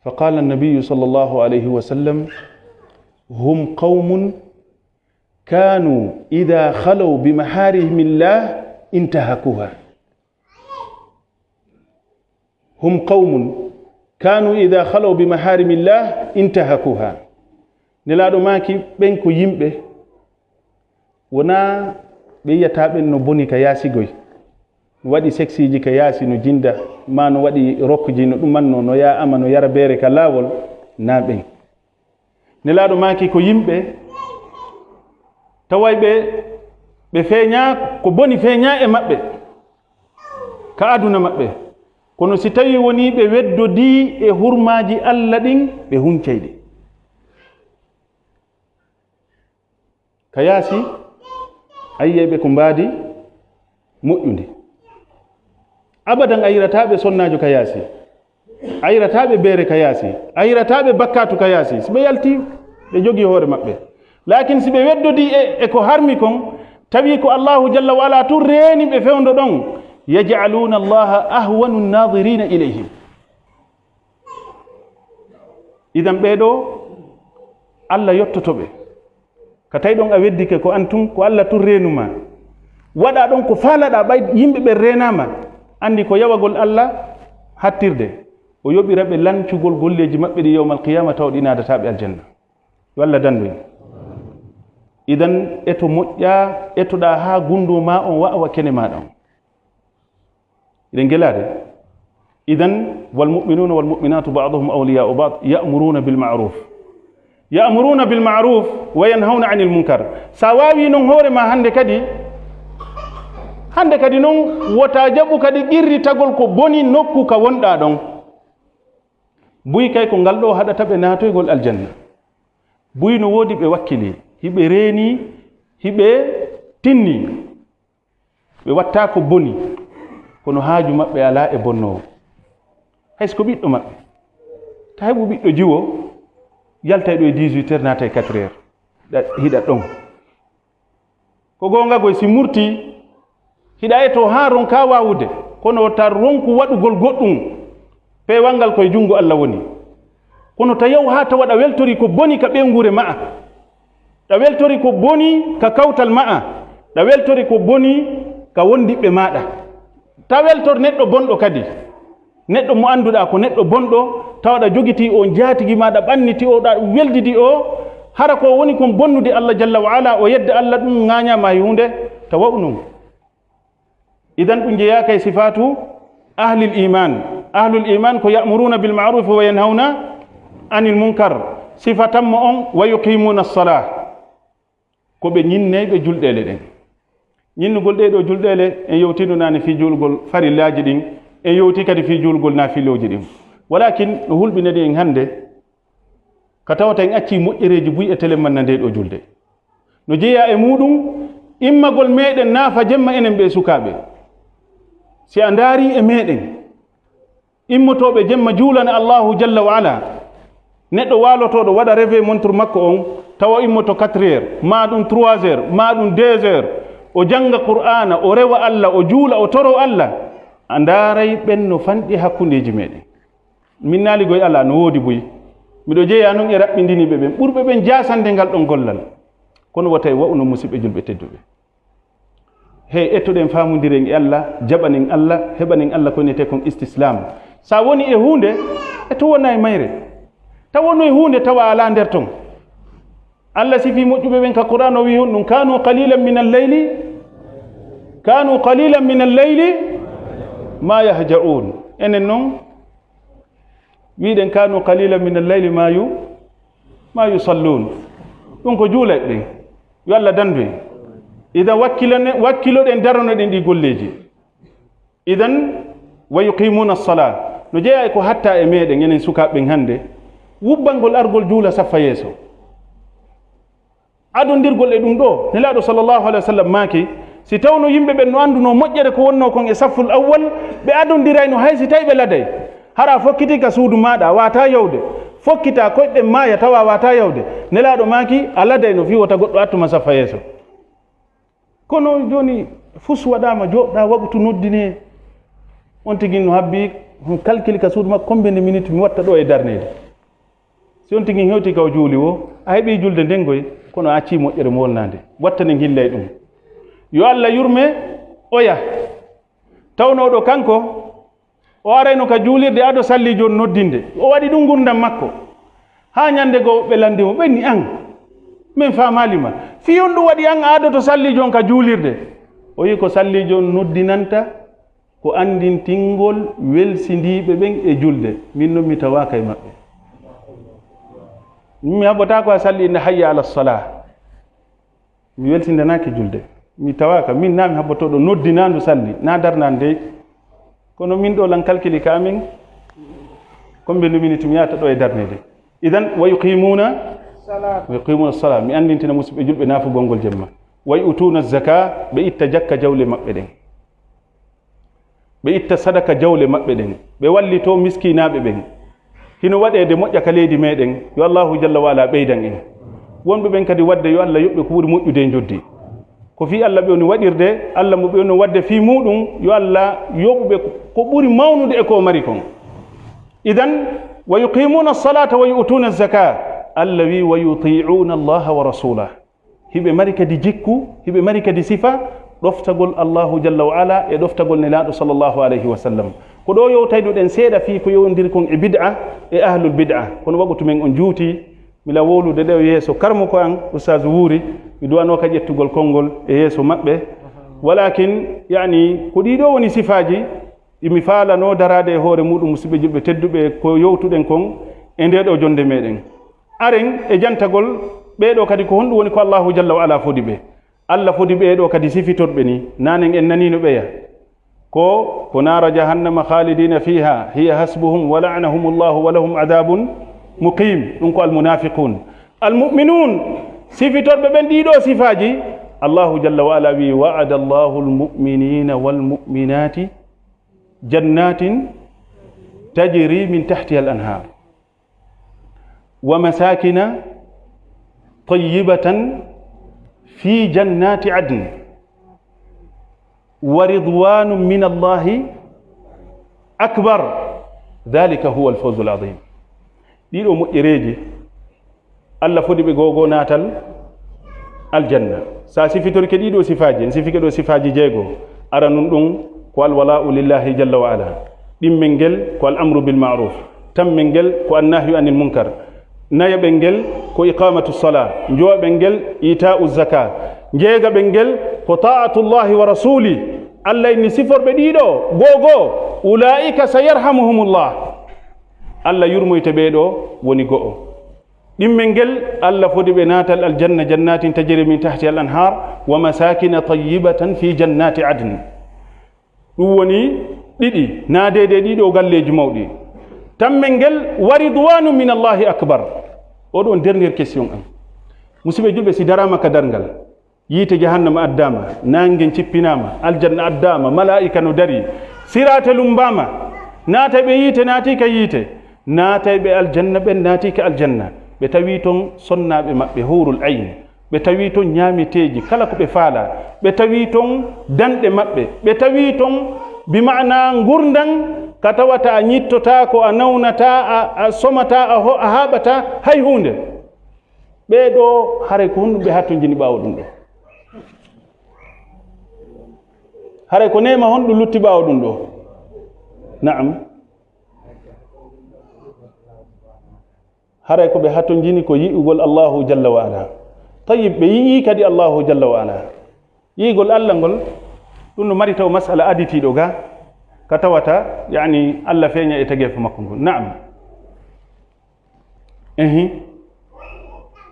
فقال النبي صلى الله عليه وسلم هم قوم كانوا إذا خلوا بمحارم الله انتهكوها هم قوم كانوا إذا خلوا بمحارم الله انتهكوها نلادو ماكي بينكو يمبه ونا بيتابن نبوني كياسي goy waɗi sexiji ka yaasi no jinda ma no waɗi rokkuji no ɗumanno no ya ama no yara beere ka laawol na ɓen nelaaɗo maaki ko yimɓe taway ɓe feeña ko boni feeña e maɓɓe ka aduna maɓɓe kono si tawi woni ɓe weddodi e hurmaji Allah ɗin ɓe huncayɗi ka yaasi ayyeɓe ko mbaadi moƴƴude abadan a yirataɓe sonnajo ka yaasi ayirataɓe beere ka yaasi ayirataɓe bakkatu ka yaasi si ɓe yalti ɓe jogii hoore maɓɓe lakin si ɓe weddodi e ko harmi kon tawi ko allahu jalla wa ala tun reeni ɓe fewndo ɗon yaj'aluna allaha ahwanu nnadirina ilayhim idan ɓeeɗo allah yottotoɓe ka tawi ɗon a weddike ko an tun ko allah tun reenuma waɗa ɗon ko faalaɗa ɓay yimɓe ɓe reenama andi ko yawagol allah hattirde o yoɓira ɓe lancugol golleji maɓɓe ɗi yawmal qiyama taw ɗi nadataɓe aljanna yo allah dandu en idan eto moƴƴa etoɗa ha gundu ma on wawa kene maɗa on iɗen gelade idan walmuminuna walmuminatu baduhum awliyau bad ya'muruna bilmaruf wa yanhawna anil munkar sa wawi noon hoore ma hande kadi noon wota jaɓu kadi qirritagol ko boni nokku ka wonɗa ɗon buy kay ko ngal ɗo haɗata ɓe natoygol aljanna buy no woodi ɓe wakkili hiɓe reeni hiɓe tinni ɓe watta ko boni kono haaju maɓɓe ala e bonnowo hayso ko ɓiɗɗo maɓɓe ta heɓu ɓiɗɗo jiwo yaltay ɗo e 18 heures naata e 4 heures hiɗa ɗon ko gongagoy si murti hiɗa e to ha ronka wawude kono ta ronku waɗugol goɗɗum peewal ngal koye junngo allah woni kono ta yaw ha ta waɗa weltori ko boni ka ɓengure ma'a ɗa weltori ko boni ka kawtal ma'a ɗa weltori ko boni ka wondiɓɓe maɗa ta weltor neɗɗo bonɗo kadi neɗɗo mo annduɗa ko neɗɗo bonɗo tawaɗa jogiti o jaatigi maɗa ɓanniti o ɗa weldidi o hara ko woni kon bonnude allah jalla wa ala o yedda allah ɗum ŋañama e hunde tawa ɗum idan ɗum jeyaka e sifatu ahlil iman ko ya'muruna bil ma'ruf wa yanhawna anil munkar sifatanmo on wa yuqimuna as-salah ko ɓe ñinneyɓe julɗele ɗen ñinnugol ɗeɗo julɗele en yewtino nane fi julgol farillaji ɗin en yewti kadi fi julgol nafiloji ɗin walakin no hulɓinede en hande ka tawata en acci moƴƴereji buy e télé manna nde ɗo julde no jeeya e muɗum immagol meɗen naafa jemma enen ɓe sukaɓe si a ndaari e meɗen immotoɓe jemma juulana allahu jalla wa ala neɗɗo walotoɗo waɗa réveil montre makko on tawa immoto 4 heures ma ɗum 3 heures ma ɗum 2 heures o janga qur'ana o rewa allah o juula o toro allah a ndaaray ɓen no fanɗi hakkundeji meɗen min naaligoye ala no woodi boyi miɗo jeeya noon e raɓɓindiniɓe ɓen ɓurɓe ɓen jasande ngal ɗon gollal kono wata e wa'uno musidɓe julɓe tedduɓe hey ettoɗen famudiren e allah jaɓanen allah heɓanen allah ko nete kon istislam sa woni e hunde eto wona e mayre taw wonno e hunde tawa ala nder ton allah sifi moƴƴuɓe ɓen ka qur'an o wi ɗum kanu qalilan min alleyli ma yahja'un enen noon wiɗen kanu qalilan min alleyli ma yusallun ɗum ko juulat ɗen yo allah dandu en idan wakkiloɗen daronoɗen ɗi golleji idan wa yuqimuna as-salah no jeeya e ko hatta e meɗen enen sukaɓeɓen hande wubbangol argol juula saffa yeeso adondirgol e ɗum ɗo nelaɗo sallllahu alayhi wa sallam maaki si tawno yimɓe ɓen no annduno moƴƴere ko wonno kon e safful awwal ɓe adondirayno hay si tawi ɓe laday hara fokkiti ka suudu maɗa wata yawde fokkita koyɗen maaya tawa wata yawde nelaɗo maaki a ladayno fi wota goɗɗo attuma saffa yeeso kono joni fus waɗama joɗɗa waktu noddine on tigui no habbi calcule ka suudu makko combien de minutes mi watta ɗo e darnede si on tigui hewti kaw juuli o a heeɓi julde ndengoy kono a acci moƴƴere mo wolnade wattanen hillay ɗum yo allah yurme oya tawnoɗo kanko o arayno ka juulirde aɗo salli joni noddinde o waɗi ɗum gurdam makko ha ñande goo ɓe landimo ɓenni an min famalima fi on ɗum waɗi an aado to salli jon ka juulirde o wi ko salli jon noddinanta ko andintingol welsindiɓe ɓen e julde min noon mi tawaka e maɓɓe mi haɓota ko a salli inde hayya ala salah mi welsindanaki julde mi tawaka min na mi haɓotoɗo noddinandu salli na darnande dey kono min ɗo lan calcule ka amin combien de minutes mi yata ɗo e darnede idan wa yuqimuna as-salat mi andintina musidɓe julɓe nafugol ngol jemma wa yu'tuna az-zaka ɓe itta jakka jawle maɓɓe ɗen ɓe itta sadaka jawle maɓɓe ɗen ɓe wallito miskinaɓe ɓen hino waɗede moƴƴa ka leydi meɗen yo allahu jalla wa ala ɓeydan en wonɓe ɓen kadi wadde yo allah yoɓɓe ko ɓuri moƴƴude e joddi ko fi allah ɓe woni waɗirde allah mo ɓe woni wadde fi muɗum yo allah yoɓuɓe ko ɓuri mawnude e ko mari kon idan wa yuqimuna alsalata wa yu'tuna alzaka allah wi wa yuti'una allaha wa rasulah hiɓe mari kadi jikku hiɓe mari kadi sifa ɗoftagol allahu jalla wa ala e ɗoftagol nelaɗo sallllahu alayhi wa sallam ko ɗo yowtayduɗen seeɗa fi ko yowdiri kon e bid'a e ahlul bid'a kono waɓatu men on juuti mila wolude ɗe yeeso karmo ko an oustage wuuri mi duwano ka ƴettugol konngol e yeeso maɓɓe walakin yani ko ɗiɗo woni sifaji imi faalano darade e hoore muɗum musidɓe julɓe tedduɓe ko yowtuɗen kon e nde ɗo jonde meɗen aren e jantagol ɓeɗo kadi ko honɗum woni ko allahu jalla wa ala fodi ɓe allah fodi ɓeɗo kadi sifitorɓe ni nanen en nanino ɓeya ko nara jahannama khalidina fiha hiya hasbuhum wa la'anahum llahu wa lahum adabun muqim ɗum ko almunafiqun almuminun sifitorɓe ɓen ɗiɗo sifaji allahu jalla wa ala wi wa'ada allahu almuminina walmuminati jannatin tajri min tahtiha al anhar wa masakina tayyibatan fi jannati adn wa ridwanun min allahi akbar dhalika huwa alfawzu alazim ɗiɗo moƴƴereji allah fodi ɓe gogo natal aljanna sa sifitorke ɗiɗo sifaji en sifike ɗo sifaji jeego ara nun ɗum ko alwala'u lillahi jalla wa ala ɗimmel ngel ko al amru bil ma'ruf tammel ngel ko annahyu anil munkar nayaɓel ngel ko iqamatu sala jowaɓel ngel ita'u zaka jeegaɓel ngel ko ta'atullahi wa rasuli allah inni siforɓe ɗiɗo gogo ulaika sayarhamuhumullah allah yurmoyte ɓeɗo woni go'o ɗimmel ngel allah fodi ɓe natal aljanna jannatin tajri min tahti al anhar wa masakina tayyibatan fi jannati adn ɗum woni ɗiɗi naadede ɗiɗo galleji mawɗi tammel ngel wa ridwanu min allahi akbar oɗon dernière question am musidɓe julɓe si darama ka dargal yiite jahannama addama nangen cippinama aljanna addama malaika no dari sirate lumbama naata ɓe yiite naati ka yiite naatay ɓe aljanna ɓen naati ka aljanna ɓe tawi toon sonnaɓe maɓɓe hurul ayn ɓe tawi toon ñaameteji kala ko ɓe faala ɓe tawi toon danɗe maɓɓe ɓe tawi toon bimana gurdan ka tawata a ñittota ko a nawnata a somata a haɓata hay hunde ɓeɗo haray ko honɗum ɓe hattojini ɓawo ɗum ɗo haray ko nema honɗum lutti ɓawo ɗum ɗo naam haray ko ɓe hattojini ko yi'ugol allahu jalla wa ala tayib ɓe yii kadi allahu jalla wa ala yiigol allah ngol ɗum no mari taw masala aditiɗo ga ka tawata yani allah feeña e tageefo makko ngol naam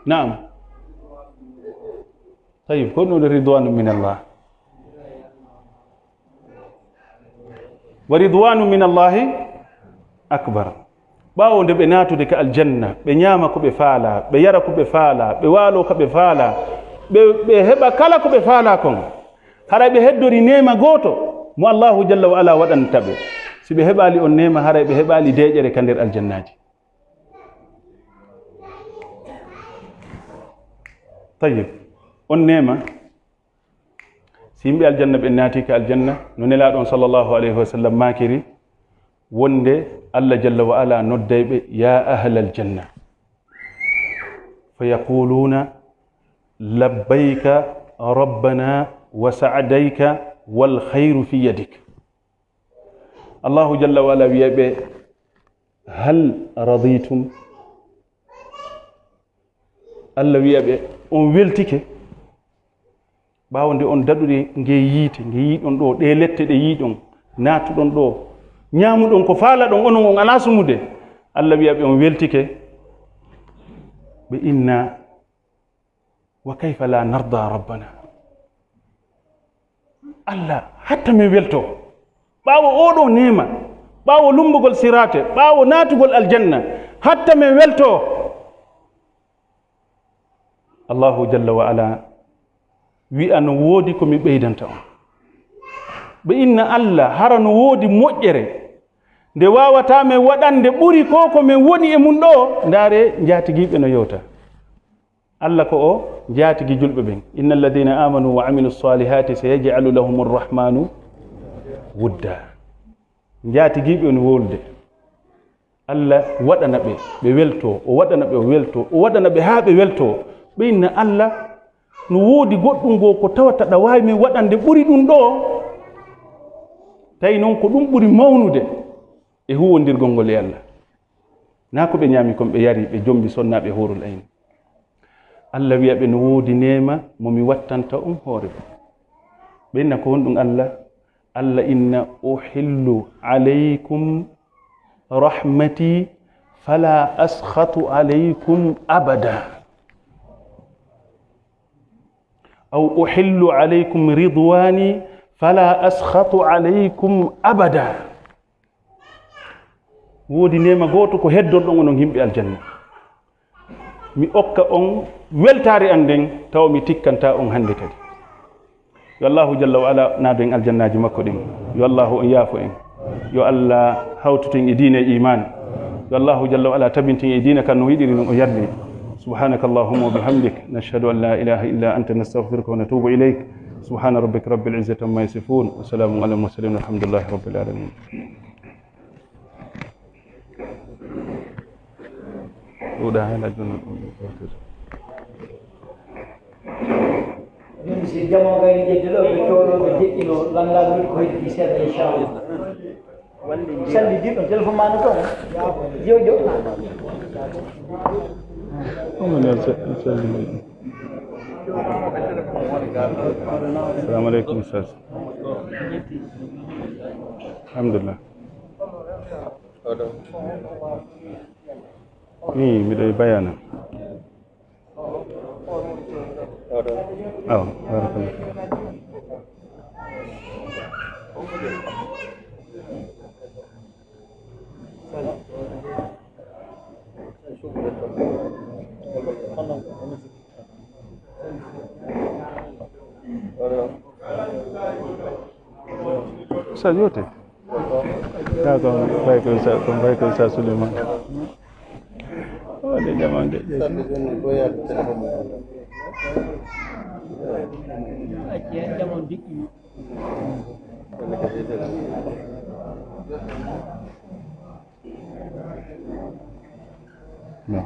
naam tayib ko ɗum ridwanu min allah wa ridwanu min allahi akbar ɓaawo nde ɓe naatude ka aljanna ɓe ñaama ko ɓe faala ɓe yara ko ɓe faala ɓe waalo ko ɓe faala ɓe heɓa kala ko ɓe faala kon haray ɓe heddori nema gooto mo allahu jalla wa ala waɗanta ɓe si ɓe heɓali on nema haray ɓe heɓali deƴere ka nder aljannaji tayib on nema si yimɓe aljanna ɓe naati ka aljanna no nelaɗon sallllahu alayhi wa sallam makiri wonde allah jalla wa ala noddayɓe ya ahla aljanna fa yaquluna labbayka rabbana wa sa'adayka wal khayru fi yadik allahu jalla wa ala wiyaɓe hal raditum allah wiyaɓe on weltike ɓaawo nde on daɗuɗe nge yiiɗon ɗo ɗe lette ɗe yiiɗon naatuɗon ɗo ñaamuɗon ko faala ɗon onon on ala sumude allah wiyaɓe on weltike ɓe inna wa kayfa la narda rabbana allah hatta min welto ɓaawo oɗo nema ɓaawo lumbugol sirate ɓaawo naatugol aljanna hatta min welto allahu jalla wa ala wi'a no woodi ko mi ɓeydanta on ɓe inna allah hara no woodi moƴƴere nde wawata men waɗande ɓuri ko ko men woni e mum ɗo ndaare jaatigiɓe no yewta allah ko o jaatigi julɓe ɓen inna alladina amanu wa amilu salihati sayaj'alu lahum arrahmanu wudda jaatigiɓe no wolde allah waɗana ɓe ɓe welto o waɗana ɓe o welto o waɗana ɓe haa ɓe welto ɓe inna allah no woodi goɗɗum goo ko tawata ɗa waawi min waɗande ɓuri ɗum ɗo tawi noon ko ɗum ɓuri mawnude e huwondirgol ngol e allah naa ko ɓe ñaami kon ɓe yari ɓe jombi sonnaaɓe horul ayni allah wiya ɓe no woodi neema momi wattanta on hoore ɓe inna ko honɗum allah allah inna uhillu alaykum rahmati fala askhatu alaykum abada aw uhillu alaykum ridwani fala askhatu alaykum abada woodi nema gooto ko heddorɗon onon yimɓe aljanna mi okka on weltare an nden taw mi tikkanta on hannde kadi yo allahu jalla wa ala naado en aljannaji makko ɗin yo allahu on yaafo en yo allah hawtutin e diine e iman yo allahu jalla wa ala tabintin e diina kan no yiɗiri non o yarni subhanaka allahumma wa bihamdik nashhadu an la ilaha illa anta nastaghfiruka wa natubu ilayk subhana rabbika rabbil izzati amma yasifun wa salamun ala al mursalin walhamdulillahi rabbil alamin ñun si jamono ngay jeddelo ɓe coɗoɓe deƴƴino langal woni ko heddi seeɗa inchallah salli diɗo téléphone ma no toon jew joɗɗa assalamu aleykum ustad alhamdulillah ni miɗo bayana aw barakallah sa yote ya kon bay ko sa Suleiman o de jamande no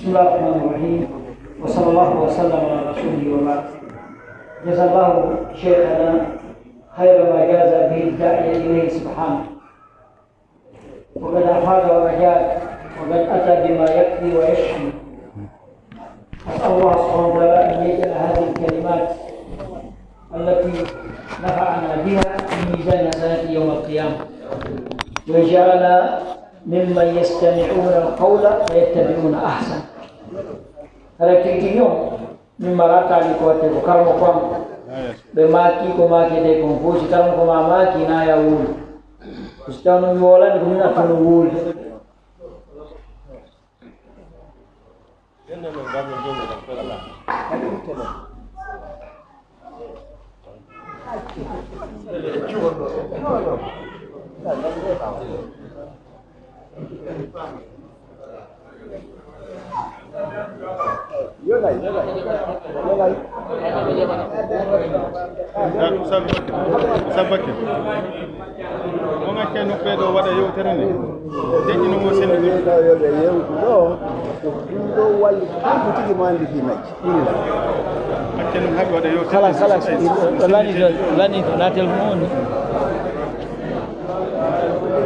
بسم الله الرحمن الرحيم وصلى الله وسلم على رسوله وبعد جزا الله شيخنا خير ما جاز به الداعي اليه سبحانه وقد افاد وأجاد وقد اتى بما يكفي ويشفي اسال الله سبحانه وتعالى ان يجعل هذه الكلمات التي نفعنا بها في ميزان حسنات يوم القيامه ويجعلنا ممن يستمعون القول فيتبعون احسن هذا تيجيون مما راتالي كوتي كارمو كوام بماكي كوماكي دي كونفوشي كارمو كوما ماكي نايا وول استانو يولا نكون اتنو وول sabbake on acca no ɓeeɗo waɗa yewtere nde deƴƴinomo senndi yoɓe yewtu ɗo ɗum ɗo walli kanko tigi mo anndi fi majji acca ɗum haɓe waɗa yewtere kala ɗo lani to na téléphone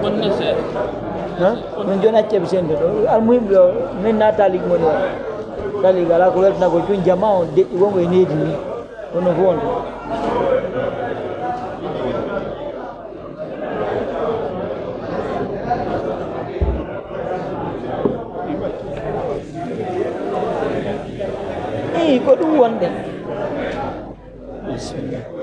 on ni min joni acceɓe sende ɗo almuhim ɗo min naata ligue moni waɗa tali ala ko weltana ko joni jama o deƴƴi wongo e needi ni hono fof on to ko ɗum wonde bisimillah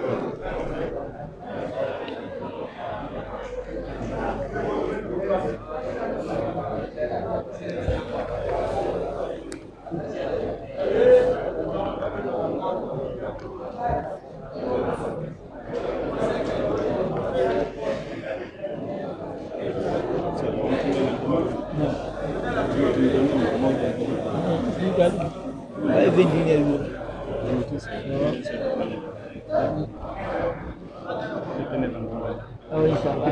ay engineer mo oh inshallah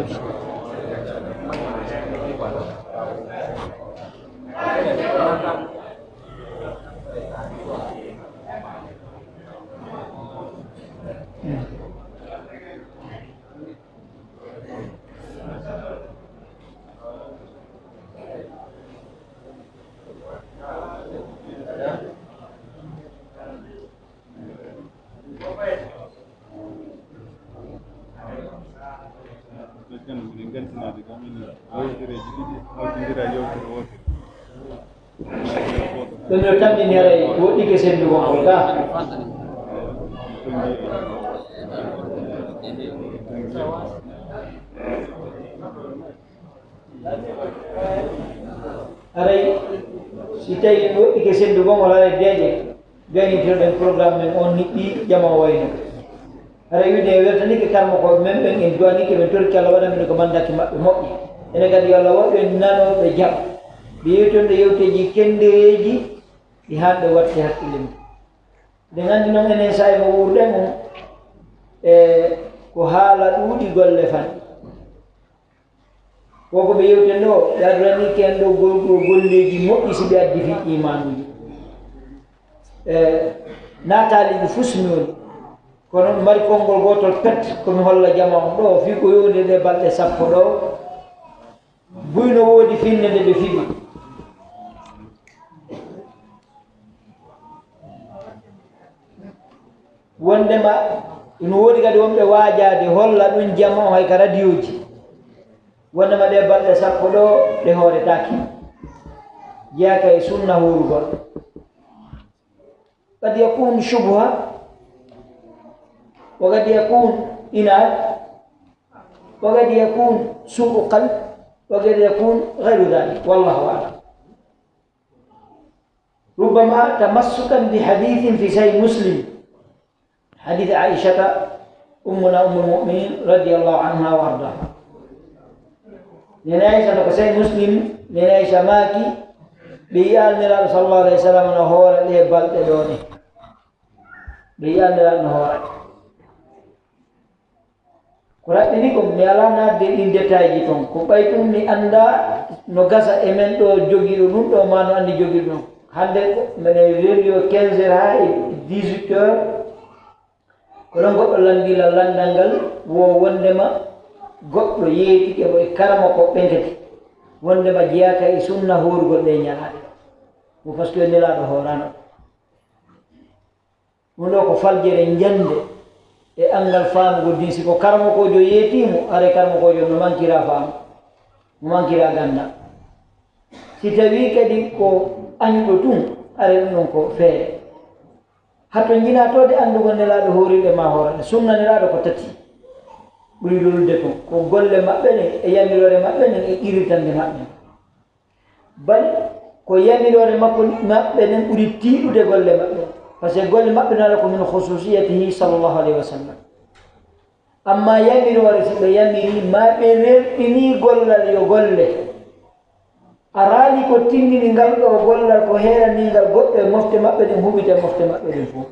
ɗum yo tamɗiniray woɗɗike sendugo on ka aray si tawi woɗɗike sendugo on wala deeƴe gaynitoɗen programme men on niɗɗi jama wayno ara wiide weltanike karmo ko men ɓen en duwanike ɓen torki Allah waɗanɓe ko mandaki maɓɓe moƴƴi ene kadi yo Allah woɓɓe nanoɓe jaɓ ɓe yewtonde yewteji kendereji ɗi hanɓe watte hakkille mum nde gandi noon enen sahi mo wuurɗen on ko haala ɗuuɗi golle fan koko ɓe yewten ɗo ɓe adduranike en ɗo golleji moƴƴi si ɓe addi fi imanuji nataliɗi fusnoni kono mari konngol gotol pet komi holla jama on ɗo fi ko yowde ɗe balɗe sappo ɗo buyno woodi finne nde ɓe fiɓi wondema ina woodi kadi wonɓe waajade holla ɗum jama o hay ka radio ji wondema ɗe balɗe sappo ɗo ɗe hooretaki jeeyaka e sunna hurugol قد يكون شبهة وقد يكون إناد وقد يكون سوء قلب وقد يكون غير ذلك والله أعلم ربما تمسكا بحديث في صحيح مسلم حديث عائشة أمنا أم المؤمنين رضي الله عنها وأرضاها لنعيشة صحيح مسلم لنعيشة ماكي بيال نرى صلى الله عليه وسلم نهور له بلد دوني بيال نرى نهور kurat ini ko mi alana de in detail ton ko baytum ni anda no gasa e men do jogido dum do mano andi jogido dum hande mene radio 15 ha e 18 heures ko non goddo landila landangal wo wondema goddo yeeti ke boy karama ko benkati wondema jeyaka e sunna horugol de nyaade mo parce que nela do horano mo do ko faljere njande e angal faamugo dinsi ko karmo ko jo yeetimo are karmo ko jo no mankira faamu no mankira ganda si tawi kadi ko anyuɗo tun are ɗum ɗon ko feere hatto jinatode andugo nelaɗo horiɓe ma horane sunna nelaɗo ko tati ɓuri lolde ton ko golle maɓɓe ɗen e yamirore maɓɓe ɗen e irritande maɓɓe bal ko yamirore maɓɓe ɗen ɓuri tiiɗude golle maɓɓe par ce que golle maɓɓe nala ko min khususiyatihi sallllahu alayhi wa sallam amma yamirore si ɓe yamiri ma ɓe rerɗini gollal yo golle a raali ko timmini ngal ɗo gollal ko heeraningal goɗɗo e mofte maɓɓe ɗen huɓite mofte maɓɓe ɗen fof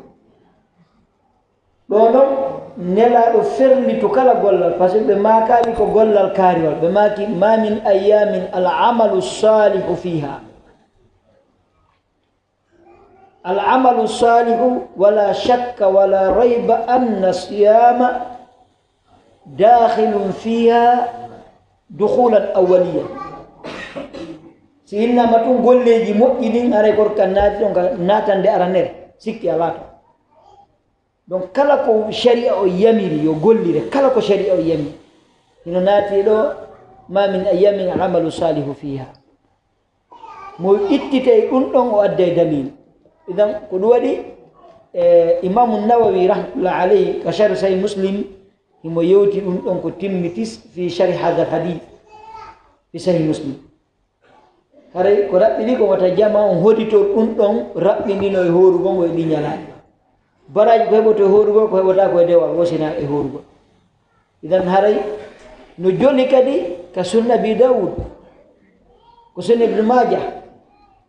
ɗo noon nelaɗo ferlitu kala gollal par ce que ɓe makali ko gollal kaariwal ɓe maki ma min ayamin al amalu salihu fiha العمل الصالح ولا شك ولا ريب أن الصيام داخل فيها دخولا أوليا سينا ما تقول لي مؤمنين أريكور كنات ناتن دي أرنير سكتي الله دون كلا كو شريعة يميري يقول لي كلا كو شريعة يميري إنه ناتي له ما من أيام العمل الصالح فيها مو إتتي أنتم وأدي دليل إذن قدوة إمام النووي رحمة الله عليه كشرح صحيح مسلم هم يوتي أنكم تمتس في شرح هذا الحديث في صحيح مسلم kare ko rabbini ko wata jama on hoditor ɗum rabbindino e horugol ngo e ɗi ñalaaɗi baraji ko heɓoto e horugol ko heɓota ko e dewal wosina e horugol idan haray no joni kadi ka sunna bi daoud ko sunna ibne majah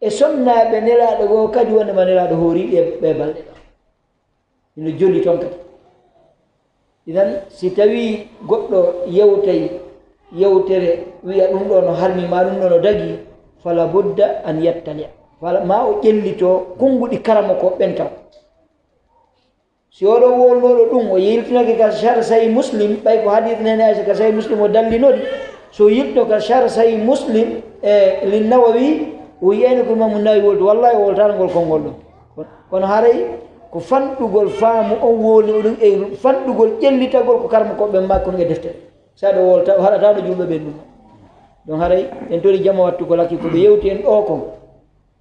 e sonnaɓe nelaɗo goo kadi wondema nelaɗo hooriɓe ɓe balɗe ɗo ino jolli toon kadi idan si tawi goɗɗo yewtay yewtere wiya ɗum ɗo no harmima ɗum ɗo no dagi fala budda an yattalia fala ma o ƴellito konnguɗi karama ko ɓen taw si oɗo wolnoɗo ɗum o yiltinake ka char sahi muslim ɓay ko hadith nene aysa ka sahi muslim o dallinori so yilto ka char sahi muslim e linnawawi o yiyani ko imamu nawi wolde wallahi o woltano ngol konngol ɗum kono haray ko fanɗugol faamu on woni oɗum e fanɗugol ƴellitagol ko karama koɓe makko no e deftere saɗo wolta o haɗataɗo julɓe ɓen ɗum donc haray en tori jama wattugol hakki ko ɓe yewti en ɗo kon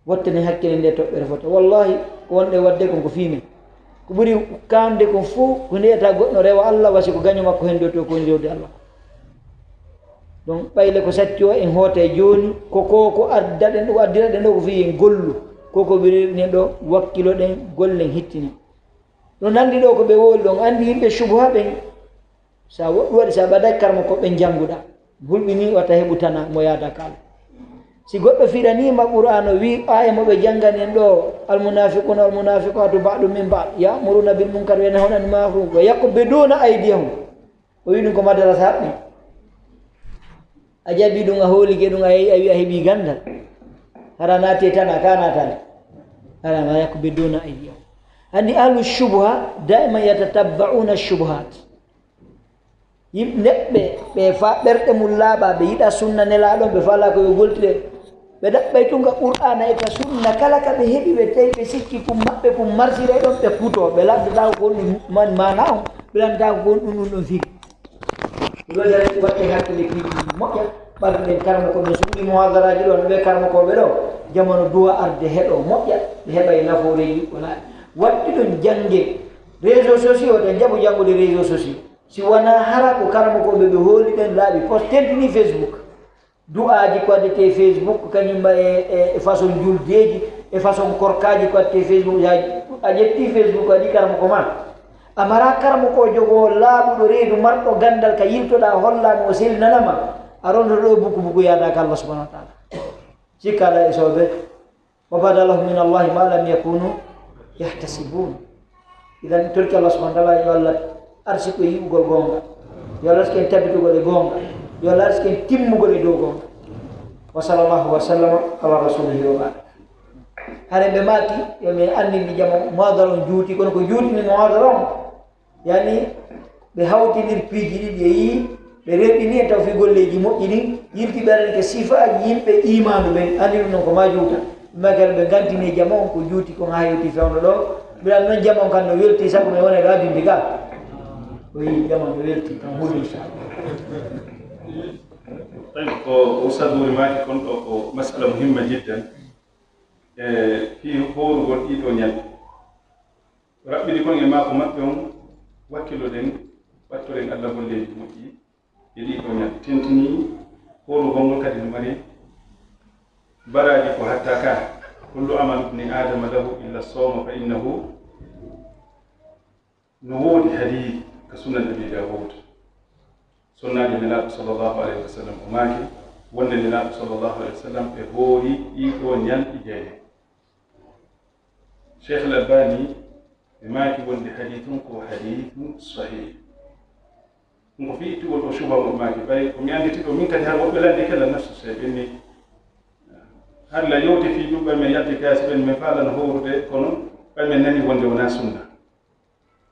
wattani hakkille nde toɓɓere fota wallahi ko wonɗe wadde kon ko fiimen ko ɓuri kamde kon fof ko ndeyata goɗɗo rewa Allah wasi ko gaño makko hen to ko woni rewde Allah donc ɓayle ko satti o en hoota e joni ko addaɗen ɗo addiraɗen ɗo ko fi en gollu koko ɓirirɗen ɗo wakkilo ɗen gollen hittini ɗo nandi ɗo ko ɓe woli ɗon andi yimɓe subha ɓen sa woɗɗu waɗi sa ɓaday karma ko ɓen jannguɗa hulɓini watta heɓutana mo yaada kaala si goɗɗo fiɗanima qur'an o wi aya moɓe janggani en ɗo almunafiquna walmunafiqatu baɗum min baɗ yamuruna bil munkar wa yanhawna anil ma'ruf wa yaqbiduna aydiyahum o wi ɗum ko madarasa haɓɓe a jaɓi ɗum a hoolike ɗum a yehi a wi a heeɓi gandal hara naate tan a ka natale hara ma yaqbiduna aydiyahum andi ahlu shubha daiman yatatabba'una shubhat neɓɓe ɓe fa ɓerɗe mum laaɓa ɓe yiɗa sunna nelaɗon ɓe fala ko yo goltire ɓe ɗaɓɓay tunga qur'ana e ka sunna kala ka ɓe heeɓi ɓe tawi ɓe sikki kum maɓɓe kum marsire ɗon ɓe puto ɓe lamdata ko gon ɗum man mana on ɓe lamdata ko gon ɗum ɗon figi ɗoɗare watte hakkille kiiji moƴƴa ɓarɗen karma koɓe suuɗi mohadaraji ɗo no ɓe karma koɓe ɗo jamanu duwa arde heɗo moƴƴa ɓe heɓay naforeji wala watti ɗon jangge réseau sociaux ɗen jaɓo janngude réseau sociaux si wona hara ko karama koɓe ɓe hooli ɗen laaɓi post tentini facebook du'aji ko waddete facebook kañumma e façon juldeji e façon korkaji ko waddete facebook a ƴetti facebook waɗi karama ko ma amara karama ko jogo laaɓuɗo reedu marɗo gandal ka yiltoɗa hollama o sellinanama a rondoɗo buku yadaka Allah subhanahu wa taala sikkaɗa e soɓe wa badalahu min allahi ma lam yakunu yahtasibun idan torki Allah subhanahu wa taala yo Allah arsi ko yiɓugol gonga yo Allah arsi ken tabitugol e gonga yo Allah arsi ken timmugol e dow gonga wa sallallahu wa sallama ala rasulihi wa ba'd hare ɓe mati yomin andini jama moadara on juuti kono ko juutini moadara on yani ɓe hawtinir piiji ɗiɗi e yii ɓe reɗɗini e taw fi golleji moƴƴi ɗin yilti ɓerani ke sifaji yimɓe imanu ɓen andi ɗum noon ko ma juuta makere ɓe gantini jama on ko juuti kon ha yewti fewno ɗo mbiɗan noon jama on kan no welti sabu mi wona radindi ga o yi jama no welti tan huuli طيب أستاذ ماكي كنت مسألة مهمة جدا في هورغol ɗiɗo ñalɗe raɓɓiɗi kon e maako maɓɓe on wakkiloɗen wattoɗen Allah golleji moƴƴi e ɗiɗo ñalɗe tentini horugol ngol kadi no mari baraji ko hatta ka kullu amal ibni adama lahu illa sawma fa innahu no woodi hadith ka sunan abi dawud sunnaji nelaɗo sallllahu alayhi wa sallam o maaki wonde nelaɗo sallllahu alayhi wa sallam ɓe hoori ɗiɗo ñalɗi jeeɗe cheikh al albani ɓe maaki wonde hadithum ko hadithum sahih ko fi ittugol ɗo suba mo maaki ɓay komi anditi ɗo min kadi har woɓɓe lande kela nafsu se ɓenni har la yewte fi ƴuɓɓe men yalti kaasi ɓen min faalano howrude kono ɓaymen nani wonde wona sunna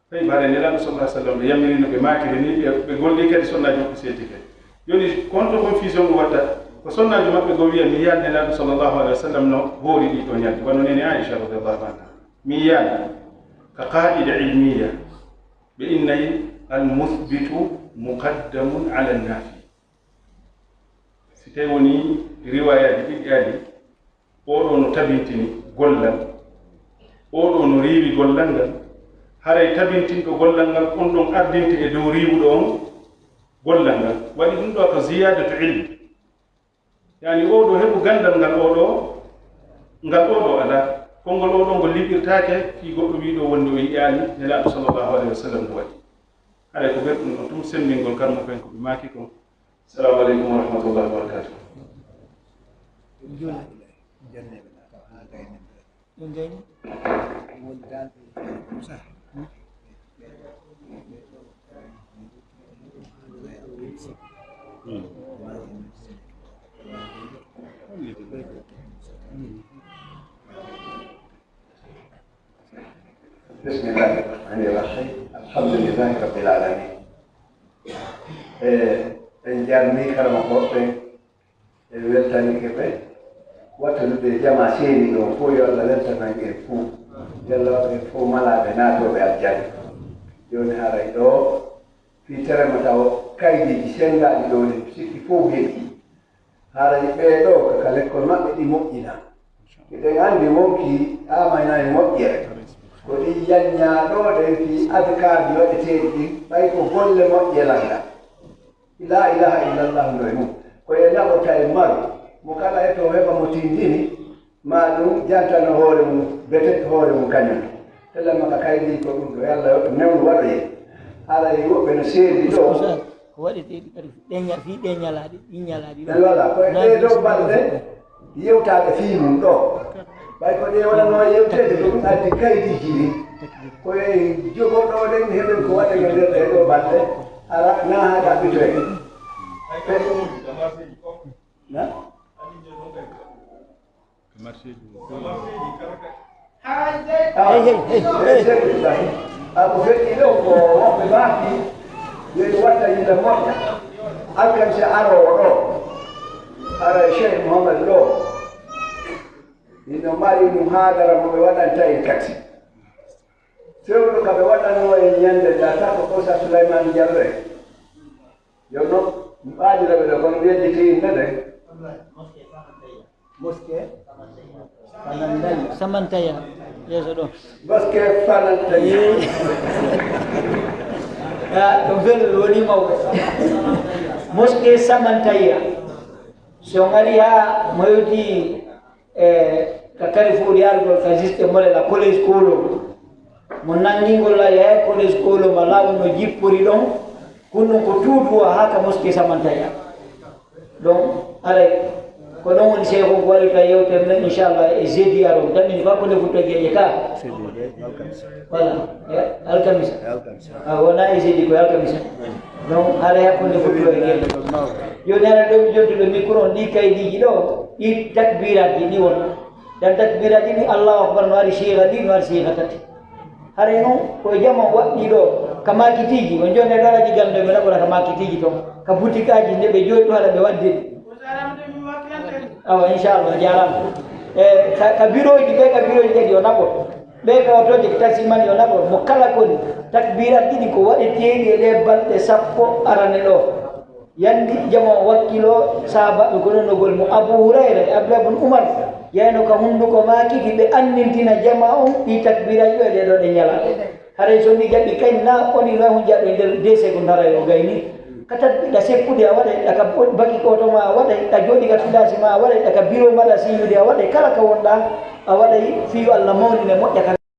tawi bare nelaɗo sallah sallam ɓe yamirino ɓe maakiri ni ɓe golli kadi sonnaji maɓɓe seeti kadi joni contre confusion ɗo watta ko sonnaji maɓɓe go wiya mi yiyaani nelaɗo sallllahu alayhi wa sallam no hoori ɗiɗo ñalɗi wonno nene aicha radiallahu anha mi yiyaani ka qaida ilmiya ɓe innayi almuthbitu muqaddamun ala nnafi si tawi woni riwayaji ɗiɗi ari oɗo no tabintini gollal oɗo no riiwi gollal ngal haray tabintinɗo gollal ngal on ɗon ardinte e dow riiwuɗo on gollal ngal waɗi ɗum ɗo ko ziyadatu ilm yani oɗo heɓu gandal ngal oɗo ala konngol oɗo ngol liɓirtake fi goɗɗo wiɗo wonde o yiyani nelaɗo sallllahu alayhi wa sallam no waɗi haɗa ko ɓerɗum ɗon tum sembingol karmo fen ko ɓe maaki kon assalamu aleykum wa rahmatullahi wa barakatuh ɗum gayni بسم الله الرحمن الرحيم الحمد لله رب العالمين en jarni karama hoɓɓe e weltanike ɓe wattanude jama seeni ɗo fof yo allah weltanange fuu jallaɓe fof malaɓe naatoɓe aljanna joni haray ɗo fi terema taw kaydiji sengaɗi ɗo ni sikki fof heeɓi haray ɓeeɗo kaka l'école maɓɓe ɗi moƴƴina eɗen anndi wonki amanani moƴƴere ko ɗi yanñaɗo ɗen fi adkaji waɗeteɗi ɗin ɓay ko golle moƴƴelanga la ilaha illallah ndoye mum koye naɓota e maru mo kala e to heɓa mo tindini ma ɗum jantano hoore mum bete hoore mum kañum telema ka kaydi ko ɗum ɗo yallah newnu waɗoye alay woɓɓe no seedi ɗo ko waɗeteɗi kadi ɗeña fi ɗeñalaɗi ɗi ñalaɗi voilà koye ɗe ɗo balɗe yewtaɓe fi mum ɗo ɓay ko ɗe waɗano yewtede ko ɗum addi kaydiji ɗi koye jogoɗo ɗen heɓen ko waɗege nder ɗe ɗo balɗe ara na ha ɗaɓɓitoye ako feƴƴi ɗo ko woɓɓe maaki yoni watta yimɓe moƴƴa alkam si arowo ɗo ara cheikh mouhamad ɗo ino mari ɗum haadara moɓe waɗanta en kati fewɗo kaɓe waɗanno en ñande data ko kosa souleymane diallo yo noon ɓaadiraɓe ɗo kono wedditi nede mosqué samantaya yeeso ɗo mosqué fanantaya ɗum felɓe woni mawɓe mosqué samantaya so ngari ha moyoti ka kari fuuɗi algol ka juste molela collège kolo mo nangingol la yahay collège kolo ma laaɓa no jippori ɗon kunno ko tuutuwa ha ka mosqué samantaya donc alay ko ɗon woni cheikh o ko waɗi ka yewtere nden inchallah e jeudi aron tammini fakkude futtogeje ka voilà alkamisa wona e jeudi koye alkamisa donc haala hakkude futto e gueɗe joni ara ɗo mi jontuɗo micro on ɗi kaydiji ɗo ɗi takbiraji ɗi won dan takbiraji ɗi allahu akbar no ari siiha ɗi no ari siiha tati haray noon koye jamon waɗɗi ɗo ka makitiji on joni ɗo alaji gande ɓe naɓora ka makitiji toon ka boutique aji nde ɓe jooɗi ɗo haɗa ɓe wadde awa inchallah jarama ka bureau ji ɓe ka bureau ji ɗeɗi o naɓor ɓe ka otoje ko taximani o naɓor mo kala koni takbirat ɗiɗi ko waɗeteɗi e ɗe balɗe sappo arane ɗo yandi jamo wakkilo sahabaɓe ko nonogol mo abou hurayra e abdoulah bne oumar yayno ka hunduko makiki ɓe annintina jama on ɗi takbiraji ɗo e ɗeɗo ɗe ñala haray so ni jaɓɓi kañ na oni no hun jaɗo e nder 2 secondes haray o gayni kata ɗa seppude a waɗay ɗaka baki koto ma a waɗay ɗa jooɗi ka filasi ma a waɗay ɗaka bureau maɗa siñude a waɗay kala ka wonɗa a waɗay fiyo allah mawnine moƴƴa